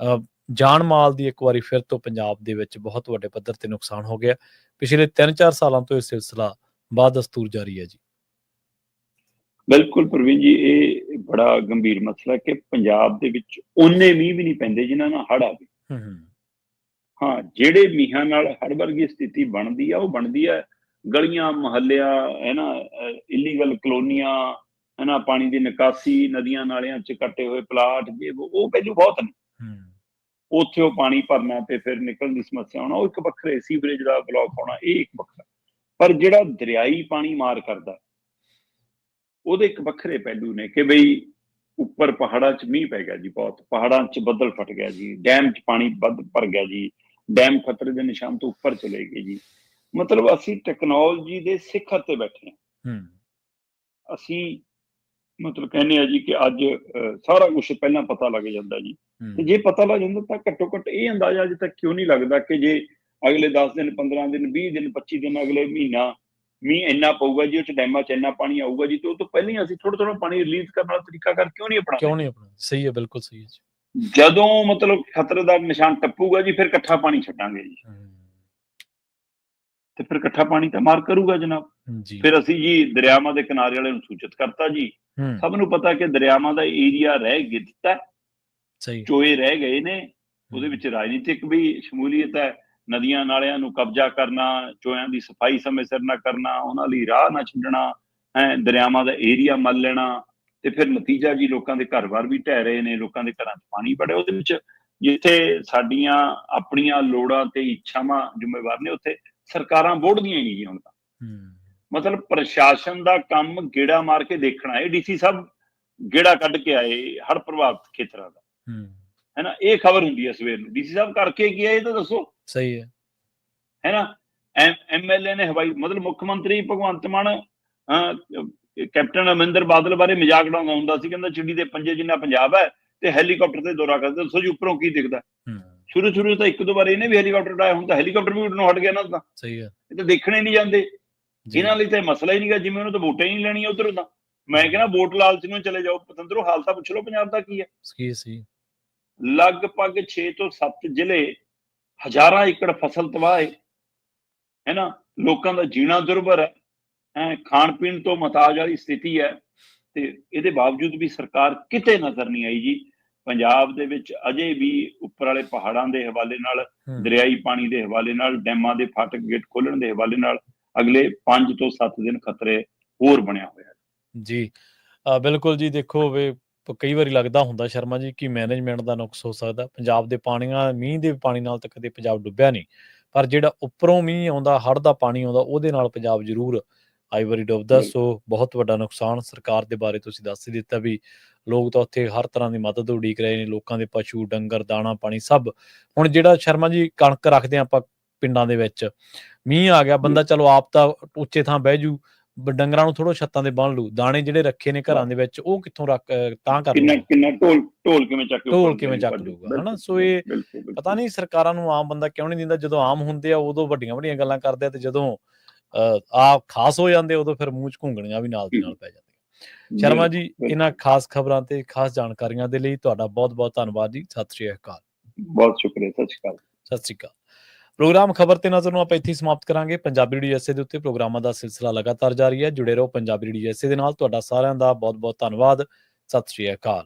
ਜਾਨ ਮਾਲ ਦੀ ਇੱਕ ਵਾਰੀ ਫਿਰ ਤੋਂ ਪੰਜਾਬ ਦੇ ਵਿੱਚ ਬਹੁਤ ਵੱਡੇ ਪੱਧਰ ਤੇ ਨੁਕਸਾਨ ਹੋ ਗਿਆ। ਪਿਛਲੇ 3-4 ਸਾਲਾਂ ਤੋਂ ਇਹ ਸਿਲਸਿਲਾ ਬਾਦਸਤੂਰ ਜਾਰੀ ਹੈ ਜੀ। ਬਿਲਕੁਲ ਪ੍ਰਵੀਨ ਜੀ, ਇਹ ਬੜਾ ਗੰਭੀਰ ਮਸਲਾ ਕਿ ਪੰਜਾਬ ਦੇ ਵਿੱਚ ਓਨੇ ਮੀਂਹ ਵੀ ਨਹੀਂ ਪੈਂਦੇ ਜਿਨ੍ਹਾਂ ਨਾਲ ਹੜ੍ਹ ਆਵੇ। ਹਾਂ, ਜਿਹੜੇ ਮੀਂਹਾਂ ਨਾਲ ਹੜ੍ਹ ਵਰਗੀ ਸਥਿਤੀ ਬਣਦੀ ਆ ਉਹ ਬਣਦੀ ਆ ਗਲੀਆਂ ਮੁਹੱਲਿਆਂ, ਹੈ ਨਾ, ਇਲੀਗਲ ਕਲੋਨੀਆਂ, ਹੈ ਨਾ, ਪਾਣੀ ਦੀ ਨਿਕਾਸੀ, ਨਦੀਆਂ ਨਾਲਿਆਂ 'ਚ ਕੱਟੇ ਹੋਏ ਪਲਾਟ, ਜੇ ਉਹ ਪਹਿਲੂ ਬਹੁਤ ਨੇ। ਉੱਥੇ ਉਹ ਪਾਣੀ ਭਰਨਾ ਤੇ ਫਿਰ ਨਿਕਲਣ ਦੀ ਸਮੱਸਿਆ ਹੋਣਾ, ਉਹ ਇੱਕ ਵੱਖਰੇ, ਸੀਵਰੇਜ ਦਾ ਬਲੌਕ ਹੋਣਾ, ਇਹ ਇੱਕ ਵੱਖਰਾ। ਪਰ ਜਿਹੜਾ ਦਰਿਆਈ ਪਾਣੀ ਮਾਰ ਕਰਦਾ ਉਹਦੇ ਇੱਕ ਵੱਖਰੇ ਪਹਿਲੂ ਨੇ ਕਿ ਬਈ ਉੱਪਰ ਪਹਾੜਾਂ 'ਚ ਮੀਂਹ ਪੈ ਗਿਆ ਜੀ, ਬਹੁਤ ਪਹਾੜਾਂ 'ਚ ਬੱਦਲ ਫਟ ਗਿਆ ਜੀ, ਡੈਮ 'ਚ ਪਾਣੀ ਵੱਧ ਭਰ ਗਿਆ ਜੀ, ਡੈਮ ਖਤਰੇ ਦੇ ਨਿਸ਼ਾਨ ਤੋਂ ਉੱਪਰ ਚਲੇ ਗਏ ਜੀ। ਮਤਲਬ ਅਸੀਂ ਟੈਕਨੋਲੋਜੀ ਦੇ ਸਿਖਰ ਤੇ ਬੈਠੇ ਹਾਂ। ਅਸੀਂ ਮਤਲਬ ਕਹਿੰਦੇ ਆ ਜੀ ਕਿ ਅੱਜ ਸਾਰਾ ਕੁਛ ਪਹਿਲਾਂ ਪਤਾ ਲੱਗ ਜਾਂਦਾ ਜੀ, ਤੇ ਜੇ ਪਤਾ ਲੱਗ ਜਾਂਦਾ ਤਾਂ ਘੱਟੋ ਘੱਟ ਇਹ ਅੰਦਾਜ਼ਾ ਅਜੇ ਤੱਕ ਕਿਉਂ ਨਹੀਂ ਲੱਗਦਾ ਕਿ ਜੇ ਅਗਲੇ 10 ਦਿਨ, 15 ਦਿਨ, 20 ਦਿਨ, 25 ਦਿਨ, ਅਗਲੇ ਮਹੀਨਾ ਮੀਂਹ ਇੰਨਾ ਪਊਗਾ ਜੀ, ਉਹ 'ਚ ਡੈਮਾਂ 'ਚ ਇੰਨਾ ਪਾਣੀ ਆਊਗਾ ਜੀ, ਤੇ ਉਹ ਤੋਂ ਪਹਿਲਾਂ ਹੀ ਅਸੀਂ ਥੋੜਾ ਪਾਣੀ ਰਿਲੀਜ਼ ਕਰਨ ਵਾਲਾ ਤਰੀਕਾ ਕਿਉਂ ਨਹੀਂ ਆਪਣਾ? ਸਹੀ ਹੈ, ਬਿਲਕੁਲ ਸਹੀ ਹੈ। ਜਦੋਂ ਮਤਲਬ ਖਤਰੇ ਦਾ ਨਿਸ਼ਾਨ ਟੱਪੂਗਾ ਜੀ ਫਿਰ ਇਕੱਠਾ ਪਾਣੀ ਛੱਡਾਂਗੇ ਜੀ। ਤੇ ਫਿਰ ਇਕੱਠਾ ਪਾਣੀ ਤਾਂ ਮਾਰ ਕਰੂਗਾ ਜਨਾਬ। ਜੀ ਫਿਰ ਅਸੀਂ ਜੀ ਦਰਿਆਵਾਂ ਦੇ ਕਿਨਾਰੇ ਵਾਲੇ ਨੂੰ ਸੂਚਿਤ ਕਰਤਾ ਜੀ। ਸਭ ਨੂੰ ਪਤਾ ਕਿ ਦਰਿਆਵਾਂ ਦਾ ਏਰੀਆ ਰਹਿ ਦਿੱਤਾ, ਸਹੀ ਚੋਏ ਰਹਿ ਗਏ ਨੇ, ਉਹਦੇ ਵਿੱਚ ਰਾਜਨੀਤਿਕ ਵੀ ਸ਼ਮੂਲੀਅਤ ਹੈ। ਨਦੀਆਂ ਨਾਲਿਆਂ ਨੂੰ ਕਬਜ਼ਾ ਕਰਨਾ, ਚੋਇਆਂ ਦੀ ਸਫਾਈ ਸਮੇਂ ਸਿਰ ਨਾ ਕਰਨਾ, ਉਹਨਾਂ ਲਈ ਰਾਹ ਨਾ ਛੱਡਣਾ, ਦਰਿਆਵਾਂ ਦਾ ਏਰੀਆ ਮੱਲ ਲੈਣਾ, ਤੇ ਫਿਰ ਨਤੀਜਾ ਜੀ ਲੋਕਾਂ ਦੇ ਘਰ-ਬਾਰ ਵੀ ਢਹਿ ਰਹੇ ਨੇ, ਲੋਕਾਂ ਦੇ ਘਰਾਂ 'ਚ ਪਾਣੀ ਵੜਿਆ। ਉਹਦੇ ਵਿੱਚ ਜਿੱਥੇ ਸਾਡੀਆਂ ਆਪਣੀਆਂ ਲੋੜਾਂ ਤੇ ਇੱਛਾਵਾਂ ਜ਼ਿੰਮੇਵਾਰ ਨੇ, ਉੱਥੇ ਸਰਕਾਰਾਂ ਬੋੜਦੀਆਂ ਹੀ ਨਹੀਂ ਜੀ ਹੁਣ ਤਾਂ। ਮਤਲਬ ਪ੍ਰਸ਼ਾਸਨ ਦਾ ਕੰਮ ਗੇੜਾ ਮਾਰ ਕੇ ਦੇਖਣਾ ਹੈ। ਡੀਸੀ ਸਾਹਿਬ ਗੇੜਾ ਕੱਢ ਕੇ ਆਏ ਹੜ੍ਹ ਪ੍ਰਭਾਵਿਤ ਖੇਤਰਾਂ ਦਾ, ਹੈ ਨਾ, ਇਹ ਖਬਰ ਹੁੰਦੀ ਹੈ ਸਵੇਰ ਨੂੰ। ਡੀਸੀ ਸਾਹਿਬ ਕਰਕੇ ਕੀ ਆਏ ਇਹ ਤਾਂ ਦੱਸੋ। ਸਹੀ ਹੈ ਨਾ। ਐਮਐਲਏ ਨੇ ਹਵਾਈ, ਮਤਲਬ ਮੁੱਖ ਮੰਤਰੀ ਭਗਵੰਤ ਮਾਨ ਕੈਪਟਨ ਅਮਰਿੰਦਰ ਬਾਦਲ ਬਾਰੇ ਮਜ਼ਾਕ ਉਡਾਉਂਦਾ ਹੁੰਦਾ ਸੀ, ਕਹਿੰਦਾ ਚਿੜੀ ਦੇ ਪੰਜੇ ਜਿੰਨਾ ਪੰਜਾਬ ਹੈ, ਤੇ ਹੈਲੀਕਾਪਟਰ ਤੇ ਦੌਰਾ ਕਰਦੇ। ਦੱਸੋ ਜੀ ਉੱਪਰੋਂ ਕੀ ਦਿਖਦਾ। ਸ਼ੁਰੂ ਤਾਂ ਇੱਕ ਦੋ ਵਾਰ ਇਹਨੇ ਵੀ ਹੈਲੀਕਾਪਟਰ ਉਡਾਇਆ, ਹੁਣ ਤਾਂ ਹੈਲੀਕਾਪਟਰ ਵੀ ਉੱਡਣੋਂ ਹਟ ਗਿਆ ਨਾ। ਤਾਂ ਸਹੀ ਹੈ, ਇਹ ਤਾਂ ਦੇਖਣੇ ਨਹੀਂ ਜਾਂਦੇ। ਇਹਨਾਂ ਲਈ ਤਾਂ ਮਸਲਾ ਹੀ ਨਹੀਂਗਾ, ਜਿਵੇਂ ਉਹਨੂੰ ਤਾਂ ਵੋਟਾਂ ਹੀ ਨਹੀਂ ਲੈਣੀਆਂ ਉਧਰੋਂ। ਤਾਂ ਮੈਂ ਕਹਿੰਦਾ ਵੋਟ ਲਾਲਚ ਨੂੰ ਚਲੇ ਜਾਓ ਪਤੰਦਰੋਂ, ਹਾਲ ਤਾਂ ਪੁੱਛ ਲਓ ਪੰਜਾਬ ਦਾ ਕੀ ਹੈ। ਲਗਭਗ 6 ਤੋਂ 7 ਜ਼ਿਲ੍ਹੇ, ਹਜ਼ਾਰਾਂ ਏਕੜ ਫਸਲ ਤਬਾਹ ਹੈ ਨਾ, ਲੋਕਾਂ ਦਾ ਜੀਣਾ ਦੁਰਭਰ ਹੈ, ਖਾਣ ਪੀਣ ਤੋਂ ਮੁਹਤਾਜ ਵਾਲੀ ਸਥਿਤੀ ਹੈ, ਤੇ ਇਹਦੇ ਬਾਵਜੂਦ ਵੀ ਸਰਕਾਰ ਕਿਤੇ ਨਜ਼ਰ ਨਹੀਂ ਆਈ ਜੀ। ਪੰਜਾਬ ਦੇ ਵਿੱਚ ਅਜੇ ਵੀ ਉੱਪਰ ਵਾਲੇ ਪਹਾੜਾਂ ਦੇ ਹਵਾਲੇ ਨਾਲ, ਦਰਿਆਈ ਪਾਣੀ ਦੇ ਹਵਾਲੇ ਨਾਲ, ਡੈਮਾਂ ਦੇ ਫਾਟਕ ਗੇਟ ਖੋਲਣ ਦੇ ਹਵਾਲੇ ਨਾਲ ਅਗਲੇ 5 ਤੋਂ 7 ਦਿਨ ਖਤਰੇ ਹੋਰ ਬਣਿਆ ਹੋਇਆ ਜੀ। ਬਿਲਕੁਲ ਜੀ। ਦੇਖੋ ਵੇ, ਕਈ ਵਾਰੀ ਲੱਗਦਾ ਹੁੰਦਾ ਸ਼ਰਮਾ ਜੀ ਕਿ ਮੈਨੇਜਮੈਂਟ ਦਾ ਨੁਕਸ ਹੋ ਸਕਦਾ। ਪੰਜਾਬ ਦੇ ਪਾਣੀਆਂ, ਮੀਂਹ ਦੇ ਪਾਣੀ ਨਾਲ ਤਾਂ ਕਦੇ ਪੰਜਾਬ ਡੁੱਬਿਆ ਨਹੀਂ, ਪਰ ਜਿਹੜਾ ਉੱਪਰੋਂ ਮੀਂਹ ਆਉਂਦਾ, ਹੜ੍ਹ ਦਾ ਪਾਣੀ ਆਉਂਦਾ, ਉਹਦੇ ਨਾਲ ਪੰਜਾਬ ਜ਼ਰੂਰ ਆਈ ਵਾਰੀ ਡੁੱਬਦਾ। ਸੋ ਬਹੁਤ ਵੱਡਾ ਨੁਕਸਾਨ। ਸਰਕਾਰ ਦੇ ਬਾਰੇ ਤੁਸੀਂ ਦੱਸ ਹੀ ਦਿੱਤਾ ਵੀ ਲੋਕ ਤਾਂ ਉੱਥੇ ਹਰ ਤਰ੍ਹਾਂ ਦੀ ਮਦਦ ਉਡੀਕ ਰਹੇ ਨੇ, ਲੋਕਾਂ ਦੇ ਪਸ਼ੂ ਡੰਗਰ, ਦਾਣਾ ਪਾਣੀ ਸਭ। ਹੁਣ ਜਿਹੜਾ ਸ਼ਰਮਾ ਜੀ ਕਣਕ ਰੱਖਦੇ ਆਪਾਂ ਪਿੰਡਾਂ ਦੇ ਵਿੱਚ, ਮੀਂਹ ਆ ਗਿਆ, ਬੰਦਾ ਚਲੋ ਆਪ ਤਾਂ ਉੱਚੇ ਥਾਂ ਬਹਿ ਜੂ, ਡੰਗਰਾਂ ਨੂੰ ਥੋੜ੍ਹਾ ਛੱਤਾਂ ਦੇ ਬੰਨ ਲੂ, ਦਾਣੇ ਜਿਹੜੇ ਰੱਖੇ ਨੇ ਘਰਾਂ ਦੇ ਵਿੱਚ ਉਹ ਕਿੱਥੋਂ ਰੱਖ ਤਾਂ ਕਰ ਕਿੰਨਾ ਢੋਲ ਕਿਵੇਂ ਚੱਕ ਲੂਗਾ, ਹਨਾ। ਸੋ ਇਹ ਪਤਾ ਨਹੀਂ ਸਰਕਾਰਾਂ ਨੂੰ ਆਮ ਬੰਦਾ ਕਿਉਂ ਨਹੀਂ ਦਿੰਦਾ। ਜਦੋਂ ਆਮ ਹੁੰਦੇ ਆ ਉਦੋਂ ਵੱਡੀਆਂ ਵੱਡੀਆਂ ਗੱਲਾਂ ਕਰਦੇ ਆ, ਤੇ ਜਦੋਂ ਆ ਖਾਸ ਹੋ ਜਾਂਦੇ ਉਦੋਂ ਫਿਰ ਮੂੰਹ 'ਚ ਘੁੰਗਣੀਆਂ ਵੀ ਨਾਲ ਦੀ ਨਾਲ ਪੈ ਜਾਂਦੀਆਂ। ਸ਼ਰਮਾ ਜੀ, ਇਹਨਾਂ ਖਾਸ ਖਬਰਾਂ ਤੇ ਖਾਸ ਜਾਣਕਾਰੀਆਂ ਦੇ ਲਈ ਤੁਹਾਡਾ ਬਹੁਤ ਬਹੁਤ ਧੰਨਵਾਦ ਜੀ। ਸਤਿ ਸ਼੍ਰੀ ਅਕਾਲ। ਬਹੁਤ ਸ਼ੁਕਰੀਆ। ਸਤਿ ਸ਼੍ਰੀ ਅਕਾਲ। ਪ੍ਰੋਗਰਾਮ ਖਬਰ ਤੇ ਨਜ਼ਰ ਨੂੰ ਆਪਾਂ ਇੱਥੇ ਸਮਾਪਤ ਕਰਾਂਗੇ। ਪੰਜਾਬੀ ਰੇਡੀਓ USA ਦੇ ਉੱਤੇ ਪ੍ਰੋਗਰਾਮਾਂ ਦਾ ਸਿਲਸਿਲਾ ਲਗਾਤਾਰ ਜਾਰੀ ਹੈ। ਜੁੜੇ ਰਹੋ ਪੰਜਾਬੀ ਰੇਡੀਓ USA ਦੇ ਨਾਲ। ਤੁਹਾਡਾ ਸਾਰਿਆਂ ਦਾ ਬਹੁਤ ਬਹੁਤ ਧੰਨਵਾਦ। ਸਤਿ ਸ਼੍ਰੀ ਅਕਾਲ।